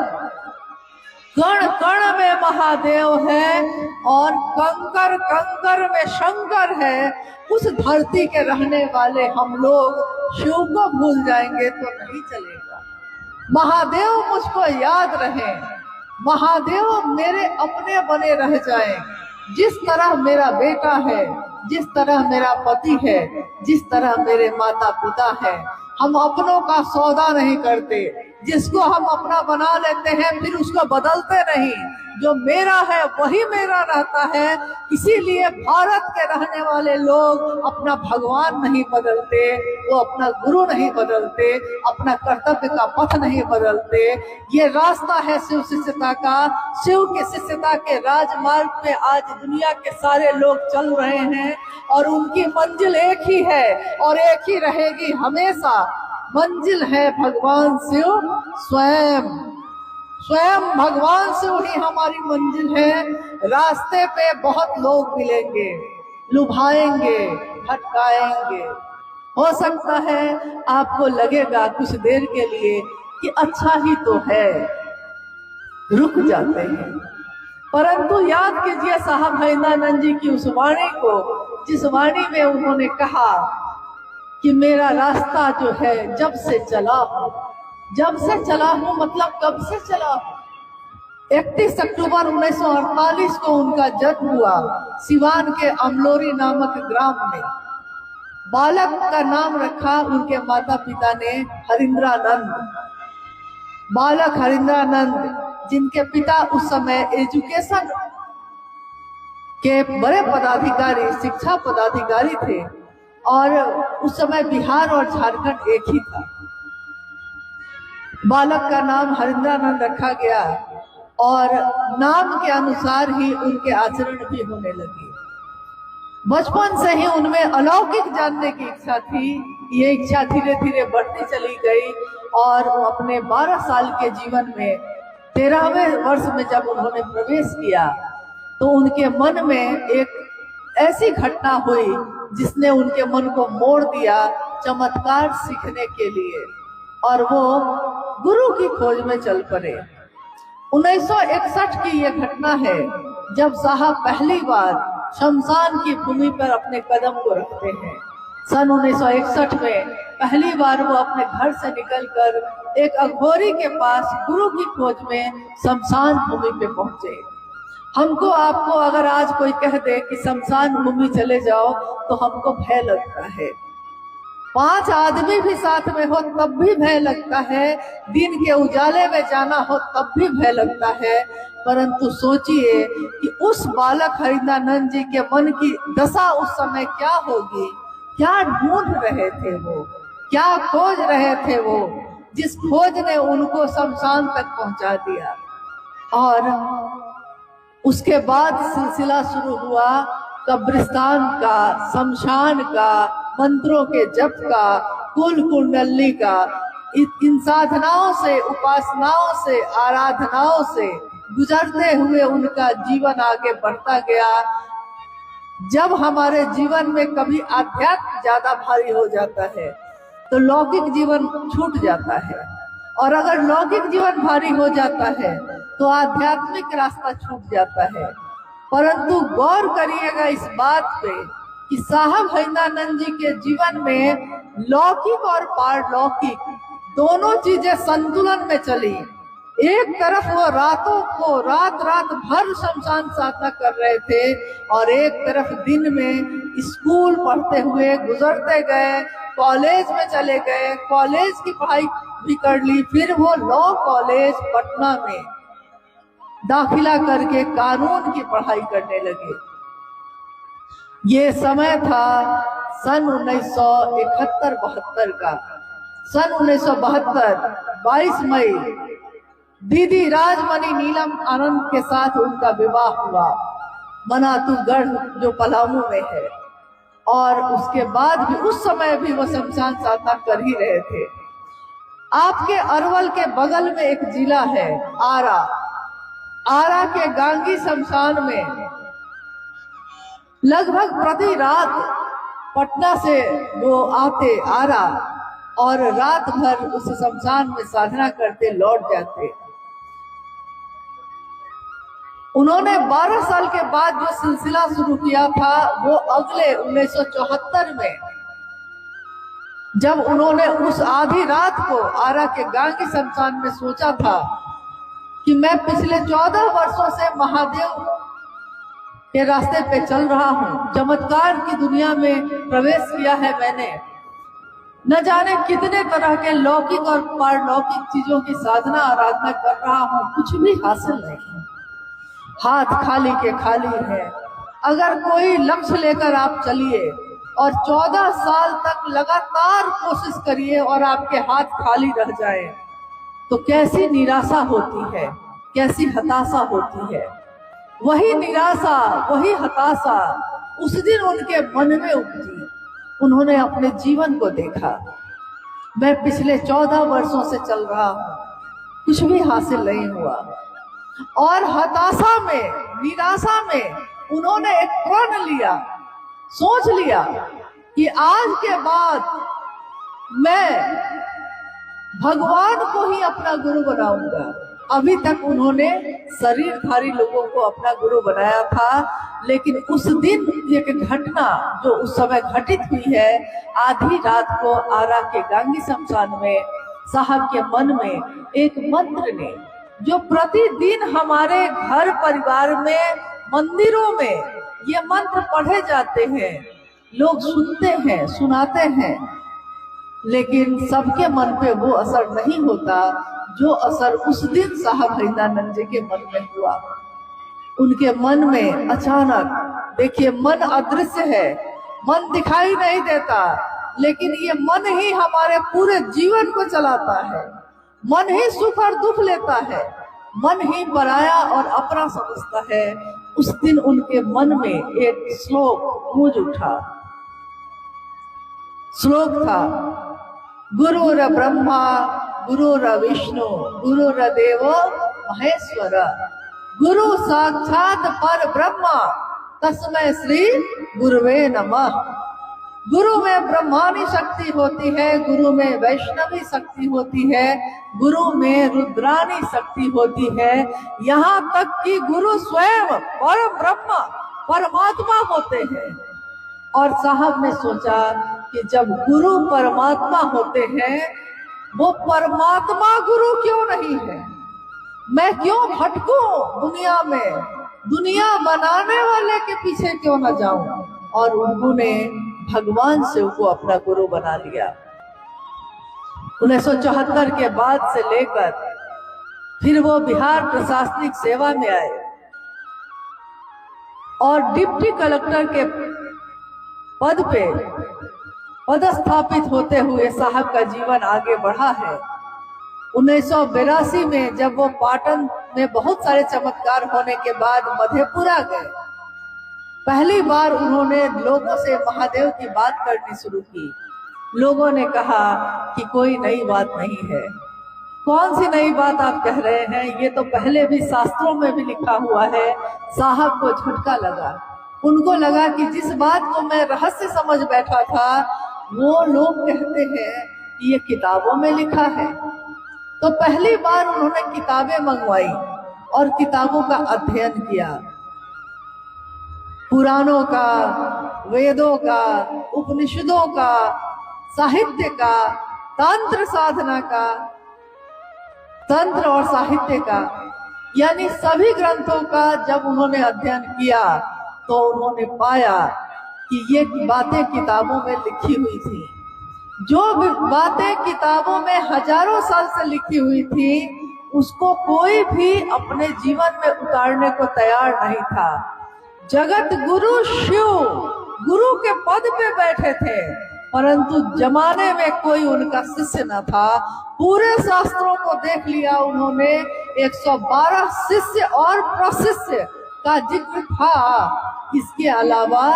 कण कण में महादेव है और कंकर कंकर में शंकर है। उस धरती के रहने वाले हम लोग शिव को भूल जाएंगे तो नहीं चलेगा। महादेव मुझको याद रहे, महादेव मेरे अपने बने रह जाएं। जिस तरह मेरा बेटा है, जिस तरह मेरा पति है, जिस तरह मेरे माता पिता है, हम अपनों का सौदा नहीं करते। जिसको हम अपना बना लेते हैं फिर उसको बदलते नहीं। जो मेरा है वही मेरा रहता है। इसीलिए भारत के रहने वाले लोग अपना भगवान नहीं बदलते, वो अपना गुरु नहीं बदलते, अपना कर्तव्य का पथ नहीं बदलते। ये रास्ता है शिव शिष्यता का। शिव के शिष्यता के राजमार्ग पे आज दुनिया के सारे लोग चल रहे हैं और उनकी मंजिल एक ही है और एक ही रहेगी हमेशा। मंजिल है भगवान शिव स्वयं। स्वयं भगवान शिव ही हमारी मंजिल है। रास्ते पे बहुत लोग मिलेंगे, लुभाएंगे, भटकाएंगे। हो सकता है आपको लगेगा कुछ देर के लिए कि अच्छा ही तो है, रुक जाते हैं। परंतु याद कीजिए साहब हरिंद्रानंद जी की उस वाणी को, जिस वाणी में उन्होंने कहा कि मेरा रास्ता जो है जब से चला हूं, जब से चला हूं मतलब कब से चला हूं? 31 अक्टूबर 1948 को उनका जन्म हुआ सिवान के अमलोरी नामक ग्राम में। बालक का नाम रखा उनके माता पिता ने हरिंद्रानंद। बालक हरिंद्रानंद, जिनके पिता उस समय एजुकेशन के बड़े पदाधिकारी, शिक्षा पदाधिकारी थे और उस समय बिहार और झारखंड एक ही था। बालक का नाम हरिंद्रानंद रखा गया और नाम के अनुसार ही उनके आचरण भी होने लगे। बचपन से ही उनमें अलौकिक जानने की इच्छा थी। ये इच्छा धीरे धीरे बढ़ती चली गई और अपने 12 साल के जीवन में 13वें वर्ष में जब उन्होंने प्रवेश किया तो उनके मन में एक ऐसी घटना हुई जिसने उनके मन को मोड़ दिया चमत्कार सीखने के लिए, और वो गुरु की खोज में चल पड़े। 1961 की ये घटना है जब साहब पहली बार शमशान की भूमि पर अपने कदम को रखते हैं। सन 1961 में पहली बार वो अपने घर से निकलकर एक अघोरी के पास गुरु की खोज में शमशान भूमि पे पहुंचे। हमको आपको अगर आज कोई कह दे कि शमशान भूमि चले जाओ तो हमको भय लगता है। 5 आदमी भी साथ में हो तब भी भय लगता है। दिन के उजाले में जाना हो तब भी भय लगता है। परंतु सोचिए कि उस बालक हरिंद्रानंद जी के मन की दशा उस समय क्या होगी। क्या ढूंढ रहे थे वो, क्या खोज रहे थे वो, जिस खोज ने उनको शमशान तक पहुंचा दिया। और उसके बाद सिलसिला शुरू हुआ कब्रिस्तान का, शमशान का, मंत्रों के जप का, कुल कुंडली का। इन साधनाओं से, उपासनाओं से, आराधनाओं से गुजरते हुए उनका जीवन आगे बढ़ता गया। जब हमारे जीवन में कभी आध्यात्म ज्यादा भारी हो जाता है तो लौकिक जीवन छूट जाता है, और अगर लौकिक जीवन भारी हो जाता है तो आध्यात्मिक रास्ता छूट जाता है। परंतु गौर करिएगा इस बात पे कि साहब हरिंद्रानंद जी के जीवन में लौकिक और पारलौकिक दोनों चीजें संतुलन में चली। एक तरफ वो रातों को रात भर शमशान साधना कर रहे थे और एक तरफ दिन में स्कूल पढ़ते हुए गुजरते गए, कॉलेज में चले गए, कॉलेज की पढ़ाई भी कर ली, फिर वो लॉ कॉलेज पटना में दाखिला करके कानून की पढ़ाई करने लगे। ये समय था सन 1971-72 का। सन 1972 22 मई दीदी राजमणि नीलम आनंद के साथ उनका विवाह हुआ मनातूगढ़ जो पलामू में है। और उसके बाद भी उस समय भी वो शमशान साधना कर ही रहे थे। आपके अरवल के बगल में एक जिला है आरा। आरा के गांगी शमशान में लगभग प्रति रात पटना से वो आते आरा और रात भर उस शमशान में साधना करते लौट जाते। उन्होंने 12 साल के बाद जो सिलसिला शुरू किया था वो अगले 1974 में, जब उन्होंने उस आधी रात को आरा के गांगी शमशान में सोचा था कि मैं पिछले 14 वर्षों से महादेव के रास्ते पे चल रहा हूँ, चमत्कार की दुनिया में प्रवेश किया है मैंने, न जाने कितने तरह के लौकिक और पारलौकिक चीजों की साधना आराधना कर रहा हूँ, कुछ भी हासिल नहीं है, हाथ खाली के खाली है। अगर कोई लक्ष्य लेकर आप चलिए और 14 साल तक लगातार कोशिश करिए और आपके हाथ खाली रह जाए तो कैसी निराशा होती है, कैसी हताशा होती है। वही निराशा, वही हताशा उस दिन उनके मन में उपजी। उन्होंने अपने जीवन को देखा, मैं पिछले 14 वर्षों से चल रहा हूँ, कुछ भी हासिल नहीं हुआ। और हताशा में, निराशा में उन्होंने एक प्रण लिया, सोच लिया कि आज के बाद मैं भगवान को ही अपना गुरु बनाऊंगा। अभी तक उन्होंने शरीरधारी लोगों को अपना गुरु बनाया था, लेकिन उस दिन एक घटना जो उस समय घटित हुई है, आधी रात को आरा के गांगी शमशान में साहब के मन में एक मंत्र ने, जो प्रतिदिन हमारे घर परिवार में, मंदिरों में ये मंत्र पढ़े जाते हैं, लोग सुनते हैं, सुनाते हैं, लेकिन सबके मन पे वो असर नहीं होता जो असर उस दिन साहब हरिदानंद जी के मन में हुआ। उनके मन में अचानक, देखिए मन अदृश्य है, मन दिखाई नहीं देता, लेकिन ये मन ही हमारे पूरे जीवन को चलाता है, मन ही सुख और दुख लेता है, मन ही पराया और अपना समझता है। उस दिन उनके मन में एक श्लोक गूंज उठा। श्लोक था, गुरुर ब्रह्मा गुरुर विष्णु गुरुर देवो महेश्वर, गुरु साक्षात पर ब्रह्मा तस्मै श्री गुरुवे नमः। गुरु में ब्रह्मानी शक्ति होती है, गुरु में वैष्णवी शक्ति होती है, गुरु में रुद्रानी शक्ति होती है, यहाँ तक कि गुरु स्वयं परम ब्रह्म परमात्मा होते हैं। और साहब ने सोचा कि जब गुरु परमात्मा होते हैं, वो परमात्मा गुरु क्यों नहीं है, मैं क्यों भटकूं दुनिया में, दुनिया बनाने वाले के पीछे क्यों न जाऊं। और उन्होंने भगवान से उनको अपना गुरु बना लिया। 1974 के बाद से लेकर फिर वो बिहार प्रशासनिक सेवा में आए और डिप्टी कलेक्टर के पद पे पदस्थापित होते हुए साहब का जीवन आगे बढ़ा है। 1982 में जब वो पाटन में बहुत सारे चमत्कार होने के बाद मधेपुरा गए, पहली बार उन्होंने लोगों से महादेव की बात करनी शुरू की। लोगों ने कहा कि कोई नई बात नहीं है। कौन सी नई बात आप कह रहे हैं, ये तो पहले भी शास्त्रों में भी लिखा हुआ है। साहब को झटका लगा, उनको लगा कि जिस बात को मैं रहस्य समझ बैठा था, वो लोग कहते हैं कि ये किताबों में लिखा है। तो पहली बार उन्होंने किताबें मंगवाई और किताबों का अध्ययन किया, पुराणों का, वेदों का, उपनिषदों का, साहित्य का, तंत्र साधना का, तंत्र और साहित्य का, यानी सभी ग्रंथों का जब उन्होंने अध्ययन किया तो उन्होंने पाया कि ये बातें किताबों में लिखी हुई थी। जो बातें किताबों में हजारों साल से लिखी हुई थी, उसको कोई भी अपने जीवन में उतारने को तैयार नहीं था। जगत गुरु शिव गुरु के पद पे बैठे थे, परंतु जमाने में कोई उनका शिष्य न था। पूरे शास्त्रों को देख लिया उन्होंने, 112 शिष्य और प्रशिष्य का जिक्र था, इसके अलावा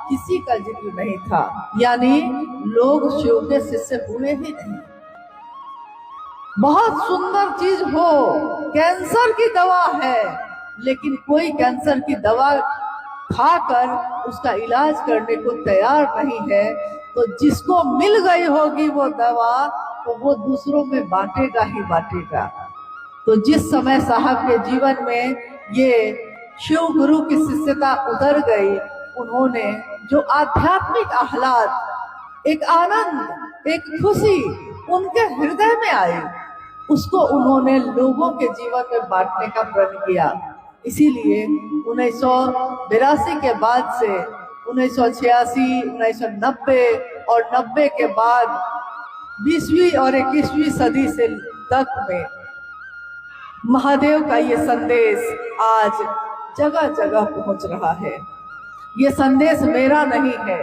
किसी का जिक्र नहीं था। यानी लोग शिव के शिष्य हुए ही नहीं। बहुत सुंदर चीज हो, कैंसर की दवा है, लेकिन कोई कैंसर की दवा खाकर उसका इलाज करने को तैयार नहीं है, तो जिसको मिल गई होगी वो दवा, तो वो दूसरों में बांटेगा ही बांटेगा। तो जिस समय साहब के जीवन में ये शिव गुरु की शिष्यता उतर गई, उन्होंने जो आध्यात्मिक आह्लाद, एक आनंद, एक खुशी उनके हृदय में आई, उसको उन्होंने लोगों के जीवन में बांटने का प्रण किया। इसीलिए 1982 के बाद से 1986, 1990 और 90 के बाद 20वीं और 21वीं सदी से तक में महादेव का ये संदेश आज जगह जगह पहुंच रहा है। ये संदेश मेरा नहीं है,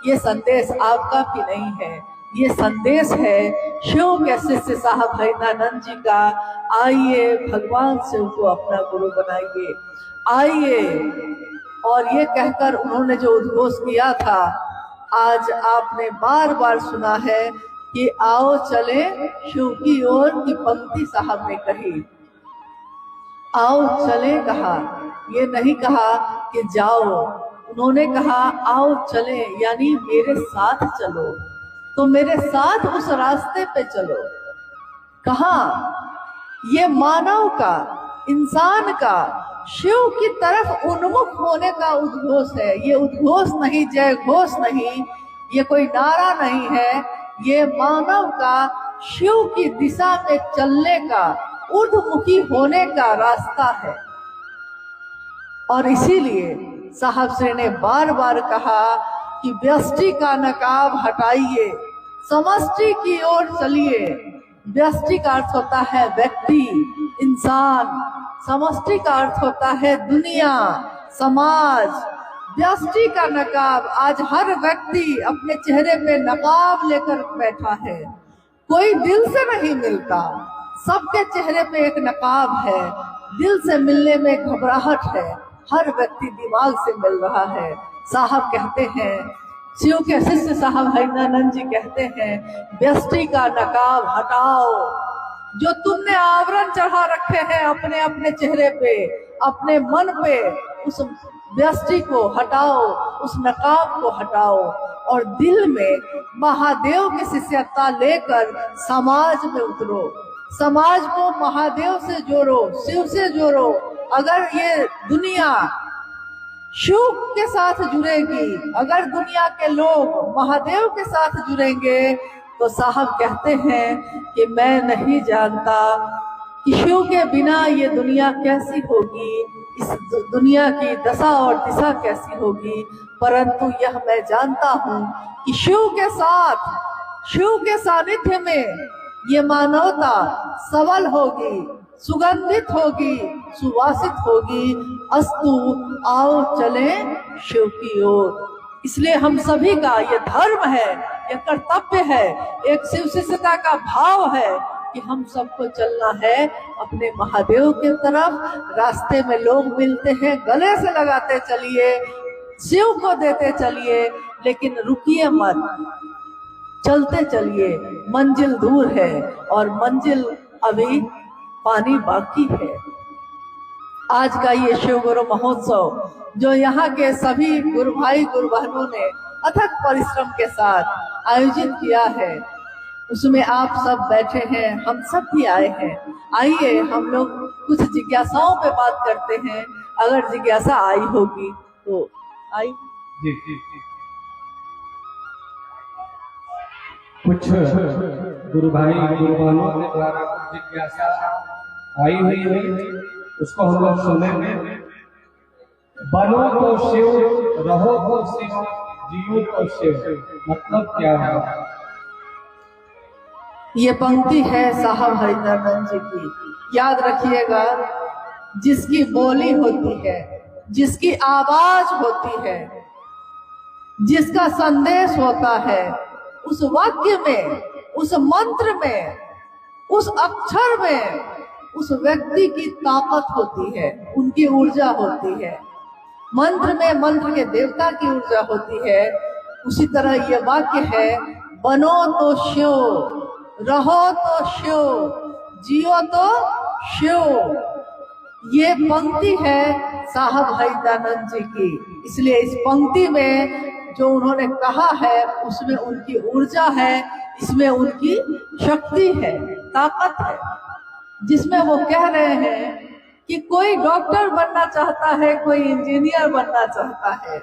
ये संदेश आपका भी नहीं है, ये संदेश है शिव के शिष्य साहब हरिनानंद जी का। आइए भगवान शिव को अपना गुरु बनाइए, आइए। और ये कहकर उन्होंने जो उद्घोष किया था, आज आपने बार बार सुना है कि आओ चले शिव की ओर की पंक्ति साहब ने कही। आओ चले कहा, ये नहीं कहा कि जाओ, उन्होंने कहा आओ चले, यानी मेरे साथ चलो। तो मेरे साथ उस रास्ते पे चलो। कहा ये मानव का, इंसान का शिव की तरफ उन्मुख होने का उद्घोष है। ये उद्घोष नहीं, जय घोष नहीं, ये कोई नारा नहीं है, ये मानव का शिव की दिशा में चलने का, ऊर्ध्वमुखी होने का रास्ता है। और इसीलिए साहब श्री ने बार बार कहा कि व्यष्टि का नकाब हटाइए, समष्टि की ओर चलिए। व्यष्टि का अर्थ होता है व्यक्ति, इंसान। समष्टि का अर्थ होता है दुनिया, समाज। व्यष्टि का नकाब, आज हर व्यक्ति अपने चेहरे पे नकाब लेकर बैठा है, कोई दिल से नहीं मिलता। सबके चेहरे पे एक नकाब है, दिल से मिलने में घबराहट है, हर व्यक्ति दिमाग से मिल रहा है। साहब कहते हैं, शिव के शिष्य साहब हरिनानंद जी कहते हैं, व्यष्टि का नकाब हटाओ। जो तुमने आवरण चढ़ा रखे हैं अपने अपने चेहरे पे, अपने मन पे, उस व्यष्टि को हटाओ, उस नकाब को हटाओ और दिल में महादेव की शिष्यता लेकर समाज में उतरो। समाज को महादेव से जोड़ो, शिव से जोड़ो। अगर ये दुनिया शिव के साथ जुड़ेगी, अगर दुनिया के लोग महादेव के साथ जुड़ेंगे, तो साहब कहते हैं कि मैं नहीं जानता कि शिव के बिना ये दुनिया कैसी होगी, इस दुनिया की दशा और दिशा कैसी होगी, परंतु यह मैं जानता हूँ कि शिव के साथ, शिव के सानिध्य में ये मानवता सबल होगी, सुगंधित होगी, सुवासित होगी। अस्तु, आओ चले शिव की ओर। इसलिए हम सभी का ये धर्म है, ये कर्तव्य है, एक शिव शिष्यता का भाव है कि हम सबको चलना है अपने महादेव के तरफ। रास्ते में लोग मिलते हैं, गले से लगाते चलिए, शिव को देते चलिए, लेकिन रुकिए मत, चलते चलिए। मंजिल दूर है और मंजिल अभी पानी बाकी है। आज का ये शिव गुरु महोत्सव जो यहाँ के सभी गुरु भाई गुरु बहनों ने अथक परिश्रम के साथ आयोजित किया है, उसमें आप सब बैठे हैं, हम सब भी आए हैं। आइए हम लोग कुछ जिज्ञासाओं पे बात करते हैं, अगर जिज्ञासा आई होगी तो आई।
जी जी जी। कुछ गुरु भाई गुरु बहनों के द्वारा कुछ जिज्ञासा आई हुई है, उसको हम लोग सुनेंगे। बनो तो शिव, रहो तो शिव, जियो तो शिव, मतलब क्या है?
ये पंक्ति है साहब हरिनानंद जी की। याद रखिएगा, जिसकी बोली होती है, जिसकी आवाज होती है, जिसका संदेश होता है, उस वाक्य में, उस मंत्र में, उस अक्षर में उस व्यक्ति की ताकत होती है, उनकी ऊर्जा होती है। मंत्र में मंत्र के देवता की ऊर्जा होती है। उसी तरह ये वाक्य है, बनो तो शिव, रहो तो शिव, जियो तो शिव। ये पंक्ति है साहब हरिदानंद जी की। इसलिए इस पंक्ति में जो उन्होंने कहा है उसमें उनकी ऊर्जा है, इसमें उनकी शक्ति है, ताकत है, जिसमें वो कह रहे हैं कि कोई डॉक्टर बनना चाहता है, कोई इंजीनियर बनना चाहता है,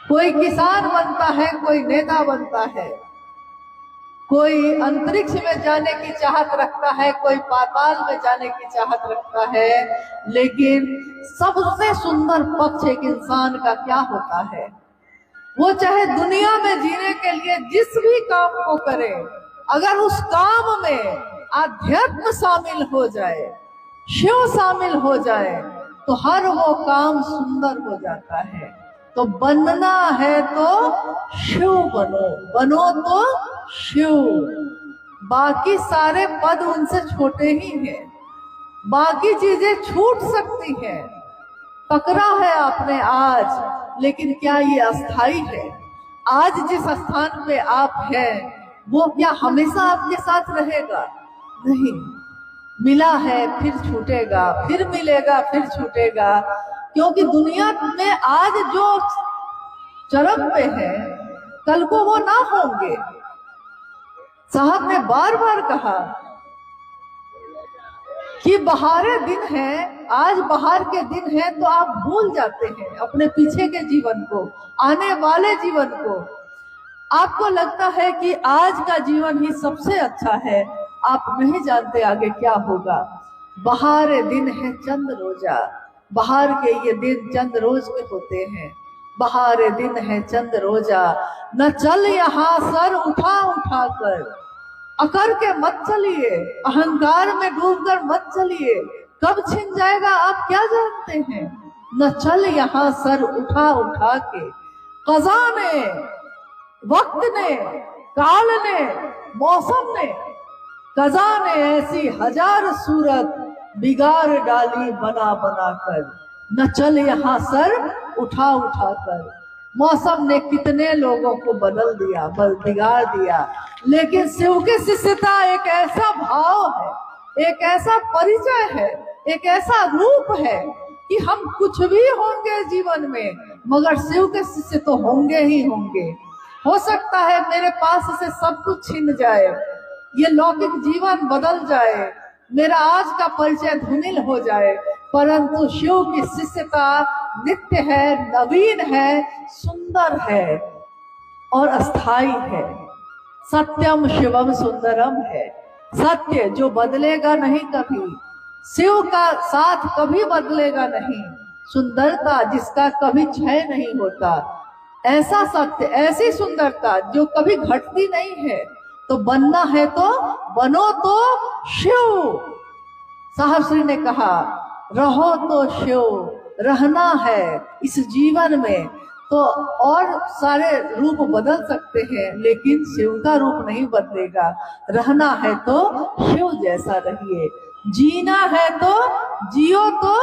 कोई किसान बनता है, कोई नेता बनता है, कोई अंतरिक्ष में जाने की चाहत रखता है, कोई पाताल में जाने की चाहत रखता है, लेकिन सबसे सुंदर पक्ष एक इंसान का क्या होता है, वो चाहे दुनिया में जीने के लिए जिस भी काम को करे, अगर उस काम में आध्यात्म शामिल हो जाए, शिव शामिल हो जाए, तो हर वो काम सुंदर हो जाता है। तो बनना है तो शिव बनो, बनो तो शिव। बाकी सारे पद उनसे छोटे ही हैं, बाकी चीजें छूट सकती हैं। पकड़ा है आपने आज, लेकिन क्या ये अस्थाई है? आज जिस स्थान पे आप हैं वो क्या हमेशा आपके साथ रहेगा? नहीं, मिला है फिर छूटेगा, फिर मिलेगा फिर छूटेगा। क्योंकि दुनिया में आज जो चरम पे है, कल को वो ना होंगे। साहब ने बार बार कहा कि बहारे दिन है, आज बहार के दिन है, तो आप भूल जाते हैं अपने पीछे के जीवन को, आने वाले जीवन को। आपको लगता है कि आज का जीवन ही सबसे अच्छा है, आप नहीं जानते आगे क्या होगा। बहार दिन है चंद रोजा, बहार के ये दिन चंद रोज के होते हैं। बहार दिन है चंद रोजा, न चल यहाँ सर उठा उठा कर, अकर के मत चलिए, अहंकार में डूबकर मत चलिए, कब छिन जाएगा आप क्या जानते हैं। न चल यहाँ सर उठा उठा के, कज़ा ने, वक्त ने, काल ने, मौसम ने, कज़ा ने ऐसी हजार सूरत बिगाड़ डाली बना बना कर। न चल यहाँ सर उठा उठा कर। मौसम ने कितने लोगों को बदल दिया, बिगाड़ दिया, लेकिन शिव की शिष्यता एक ऐसा भाव है, एक ऐसा परिचय है, एक ऐसा रूप है कि हम कुछ भी होंगे जीवन में, मगर शिव के शिष्य तो होंगे ही होंगे। हो सकता है मेरे पास से सब कुछ छिन जाए, ये लौकिक जीवन बदल जाए, मेरा आज का परिचय धूमिल हो जाए, परंतु शिव की शिष्यता नित्य है, नवीन है, सुंदर है और अस्थाई है। सत्यम शिवम सुंदरम है, सत्य जो बदलेगा नहीं कभी, शिव का साथ कभी बदलेगा नहीं, सुंदरता जिसका कभी क्षय नहीं होता, ऐसा सत्य, ऐसी सुंदरता जो कभी घटती नहीं है। तो बनना है तो बनो तो शिव। साहब श्री ने कहा रहो तो शिव, रहना है इस जीवन में तो और सारे रूप बदल सकते हैं, लेकिन शिव का रूप नहीं बदलेगा। रहना है तो शिव जैसा रहिए, जीना है तो जियो तो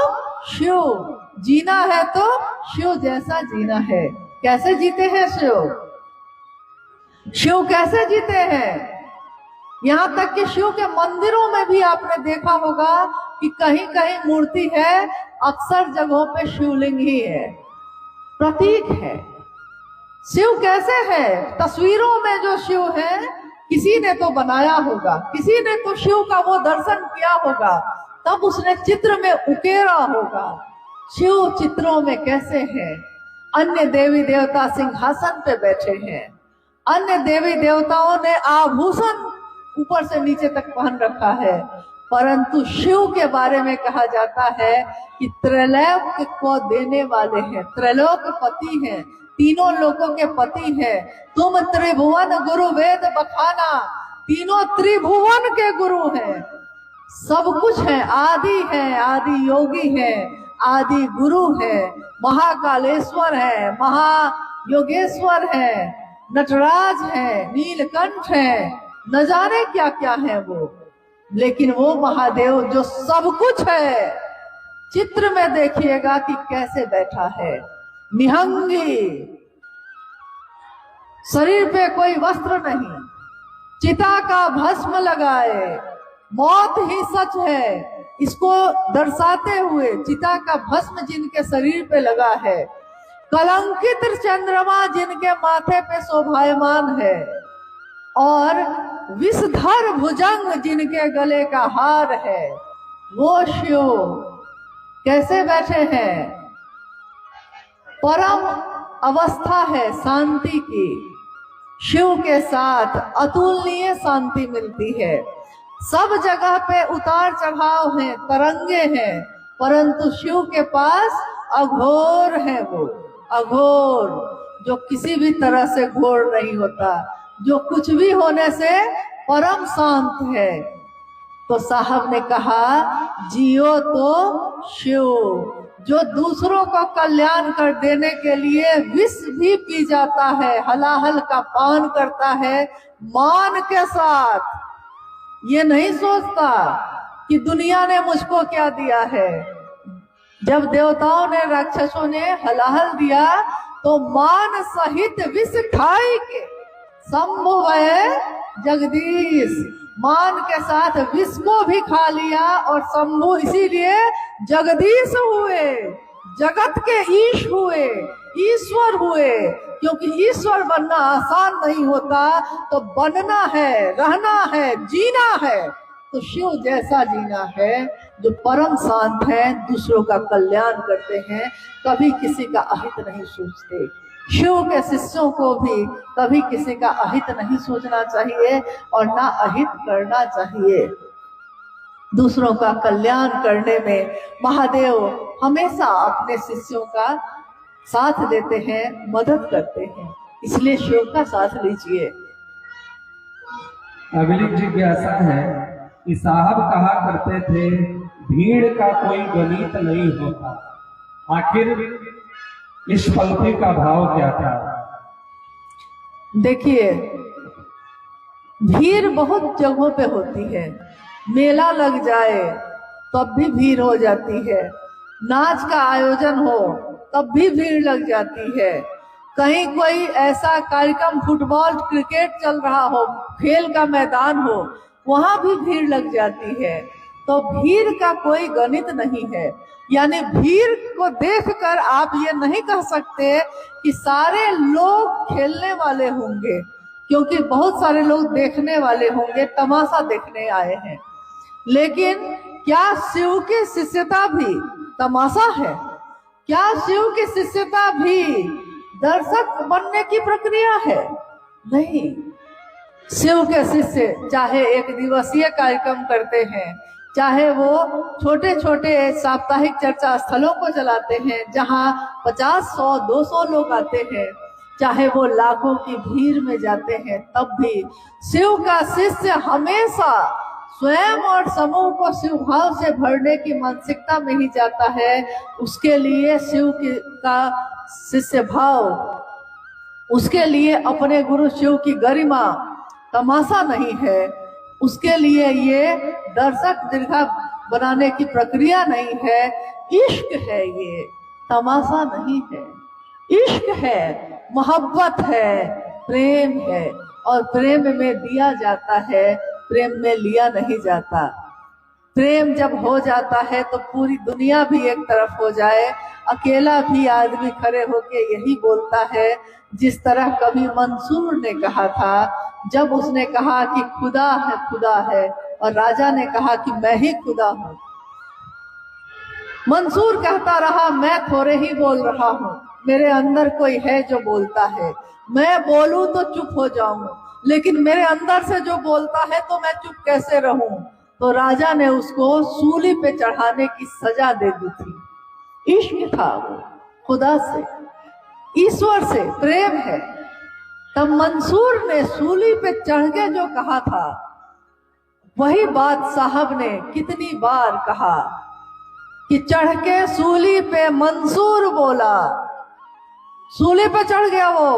शिव, जीना है तो शिव जैसा जीना है। कैसे जीते हैं शिव? शिव कैसे जीते हैं? यहाँ तक कि शिव के मंदिरों में भी आपने देखा होगा कि कहीं कहीं मूर्ति है, अक्सर जगहों पे शिवलिंग ही है, प्रतीक है। शिव कैसे है? तस्वीरों में जो शिव है किसी ने तो बनाया होगा, किसी ने तो शिव का वो दर्शन किया होगा, तब उसने चित्र में उकेरा होगा। शिव चित्रों में कैसे है? अन्य देवी देवता सिंहासन पे बैठे हैं, अन्य देवी देवताओं ने आभूषण ऊपर से नीचे तक पहन रखा है, परंतु शिव के बारे में कहा जाता है कि त्रैलोक्य को देने वाले हैं, त्रैलोक्य पति हैं, तीनों लोकों के पति हैं। तुम त्रिभुवन गुरु वेद बखाना, तीनों त्रिभुवन के गुरु हैं, सब कुछ है, आदि योगी है, आदि गुरु है, महाकालेश्वर है, महायोगेश्वर है, नटराज है, नीलकंठ है, न जाने क्या क्या है वो, लेकिन वो महादेव जो सब कुछ है, चित्र में देखिएगा कि कैसे बैठा है, निहंगी, शरीर पे कोई वस्त्र नहीं, चिता का भस्म लगाए, मौत ही सच है इसको दर्शाते हुए चिता का भस्म जिनके शरीर पे लगा है, कलंकित चंद्रमा जिनके माथे पे शोभायमान है, और विषधर भुजंग जिनके गले का हार है, वो शिव कैसे बैठे हैं। परम अवस्था है शांति की, शिव के साथ अतुलनीय शांति मिलती है। सब जगह पे उतार चढ़ाव हैं, तरंगे हैं, परंतु शिव के पास अघोर है, वो अघोर जो किसी भी तरह से घोर नहीं होता, जो कुछ भी होने से परम शांत है। तो साहब ने कहा जियो तो शिव, जो दूसरों को कल्याण कर देने के लिए विष भी पी जाता है, हलाहल का पान करता है मान के साथ, ये नहीं सोचता कि दुनिया ने मुझको क्या दिया है। जब देवताओं ने राक्षसों ने हलाहल दिया तो मान सहित विष खाई के शंभु जगदीश, मान के साथ विष को भी खा लिया और शंभु इसीलिए जगदीश हुए, जगत के ईश हुए, ईश्वर हुए, क्योंकि ईश्वर बनना आसान नहीं होता, तो बनना है, रहना है, जीना है तो शिव जैसा जीना है, जो परम शांत है, दूसरों का कल्याण करते हैं, कभी किसी का अहित नहीं सोचते। शिव के शिष्यों को भी कभी किसी का अहित नहीं सोचना चाहिए और ना अहित करना चाहिए। दूसरों का कल्याण करने में महादेव हमेशा अपने शिष्यों का साथ देते हैं, मदद करते हैं, इसलिए शिव का साथ लीजिए।
अगली जिज्ञासा है कि साहब कहा करते थे भीड़ का कोई गणित नहीं होता, आखिर इस पंक्ति का भाव क्या था।
देखिए, भीड़ बहुत जगहों पे होती है, मेला लग जाए तब भी भीड़ हो जाती है, नाच का आयोजन हो तब भी भीड़ लग जाती है, कहीं कोई ऐसा कार्यक्रम, फुटबॉल क्रिकेट चल रहा हो, खेल का मैदान हो, वहां भी भीड़ लग जाती है। तो भीड़ का कोई गणित नहीं है, यानी भीड़ को देखकर आप ये नहीं कह सकते कि सारे लोग खेलने वाले होंगे, क्योंकि बहुत सारे लोग देखने वाले होंगे, तमाशा देखने आए हैं। लेकिन क्या शिव की शिष्यता भी तमाशा है? क्या शिव की शिष्यता भी दर्शक बनने की प्रक्रिया है? नहीं। शिव के शिष्य चाहे एक दिवसीय कार्यक्रम करते हैं, चाहे वो छोटे छोटे साप्ताहिक चर्चा स्थलों को चलाते हैं जहां 50, 100, 200 लोग आते हैं, चाहे वो लाखों की भीड़ में जाते हैं, तब भी शिव का शिष्य हमेशा स्वयं और समूह को शिव भाव से भरने की मानसिकता में ही जाता है। उसके लिए शिव का शिष्य भाव, उसके लिए अपने गुरु शिव की गरिमा तमाशा नहीं है, उसके लिए ये दर्शक दीर्घा बनाने की प्रक्रिया नहीं है, इश्क है, ये तमाशा नहीं है, इश्क है, मोहब्बत है, प्रेम है, और प्रेम में दिया जाता है, प्रेम में लिया नहीं जाता। प्रेम जब हो जाता है तो पूरी दुनिया भी एक तरफ हो जाए, अकेला भी आदमी खड़े होके यही बोलता है, जिस तरह कभी मंसूर ने कहा था, जब उसने कहा कि खुदा है, खुदा है, और राजा ने कहा कि मैं ही खुदा हूँ। मंसूर कहता रहा मैं थोड़े ही बोल रहा हूँ, मेरे अंदर कोई है जो बोलता है, मैं बोलूं तो चुप हो जाऊं, लेकिन मेरे अंदर से जो बोलता है तो मैं चुप कैसे रहूं। तो राजा ने उसको सूली पे चढ़ाने की सजा दे दी थी। इश्क था वो, खुदा से, ईश्वर से प्रेम है। तब मंसूर ने सूली पे चढ़ के जो कहा था, वही बात साहब ने कितनी बार कहा कि चढ़ के सूली पे मंसूर बोला। सूली पे चढ़ गया वो,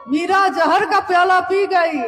मीरा जहर का प्याला पी गई,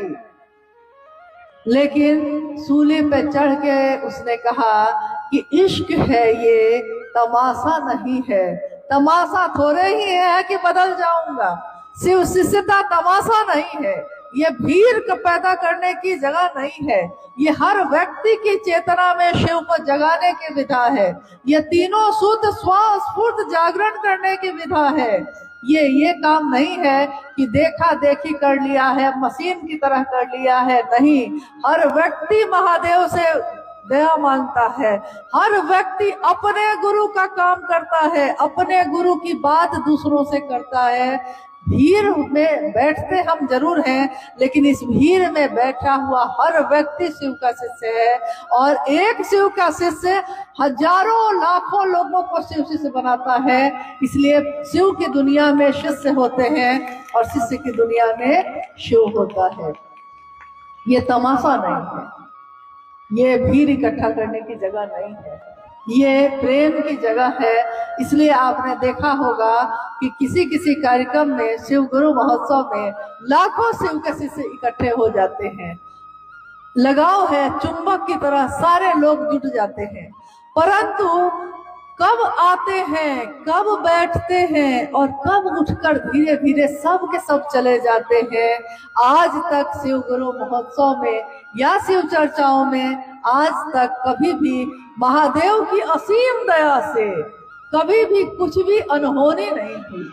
लेकिन सूली पे चढ़ के उसने कहा कि इश्क है ये, तमाशा नहीं है। तमाशा थोड़े ही है कि बदल जाऊंगा। शिव शिष्यता तमाशा नहीं है, ये भीड़ को पैदा करने की जगह नहीं है। ये हर व्यक्ति की चेतना में शिव को जगाने की विधा है। ये तीनों शुद्ध स्वस्फूर्त जागरण करने की विधा है। ये काम नहीं है कि देखा देखी कर लिया है, मशीन की तरह कर लिया है। नहीं, हर व्यक्ति महादेव से दया मांगता है। हर व्यक्ति अपने गुरु का काम करता है, अपने गुरु की बात दूसरों से करता है। भीड़ में बैठते हम जरूर हैं, लेकिन इस भीड़ में बैठा हुआ हर व्यक्ति शिव का शिष्य है। और एक शिव का शिष्य हजारों लाखों लोगों को शिव शिष्य बनाता है। इसलिए शिव की दुनिया में शिष्य होते हैं और शिष्य की दुनिया में शिव होता है। ये तमाशा नहीं है, ये भीड़ इकट्ठा करने की जगह नहीं है, ये प्रेम की जगह है। इसलिए आपने देखा होगा कि किसी किसी कार्यक्रम में, शिव गुरु महोत्सव में लाखों शिव के शिष्य इकट्ठे हो जाते हैं। लगाव है, चुंबक की तरह सारे लोग जुट जाते हैं। परंतु कब आते हैं, कब बैठते हैं और कब उठकर धीरे धीरे सब के सब चले जाते हैं। आज तक शिव गुरु महोत्सव में या शिव चर्चाओं में आज तक कभी भी महादेव की असीम दया से कभी भी कुछ भी अनहोनी नहीं हुई,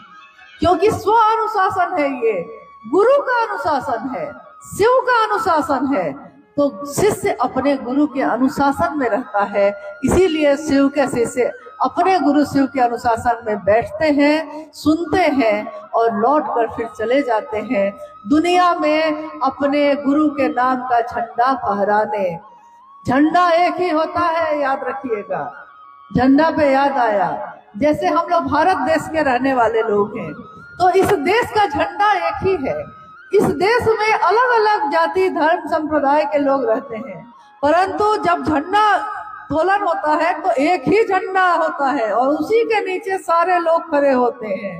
क्योंकि स्व अनुशासन है, ये गुरु का अनुशासन है, शिव का अनुशासन है। तो शिष्य अपने गुरु के अनुशासन में रहता है। इसीलिए शिव के शिष्य अपने गुरु शिव के अनुशासन में बैठते हैं, सुनते हैं और लौट कर फिर चले जाते हैं दुनिया में अपने गुरु के नाम का झंडा फहराने। झंडा एक ही होता है, याद रखिएगा। झंडा पे याद आया, जैसे हम लोग भारत देश के रहने वाले लोग हैं, तो इस देश का झंडा एक ही है। इस देश में अलग अलग जाति धर्म संप्रदाय के लोग रहते हैं, परंतु जब झंडा तोलन होता है तो एक ही झंडा होता है और उसी के नीचे सारे लोग खड़े होते हैं।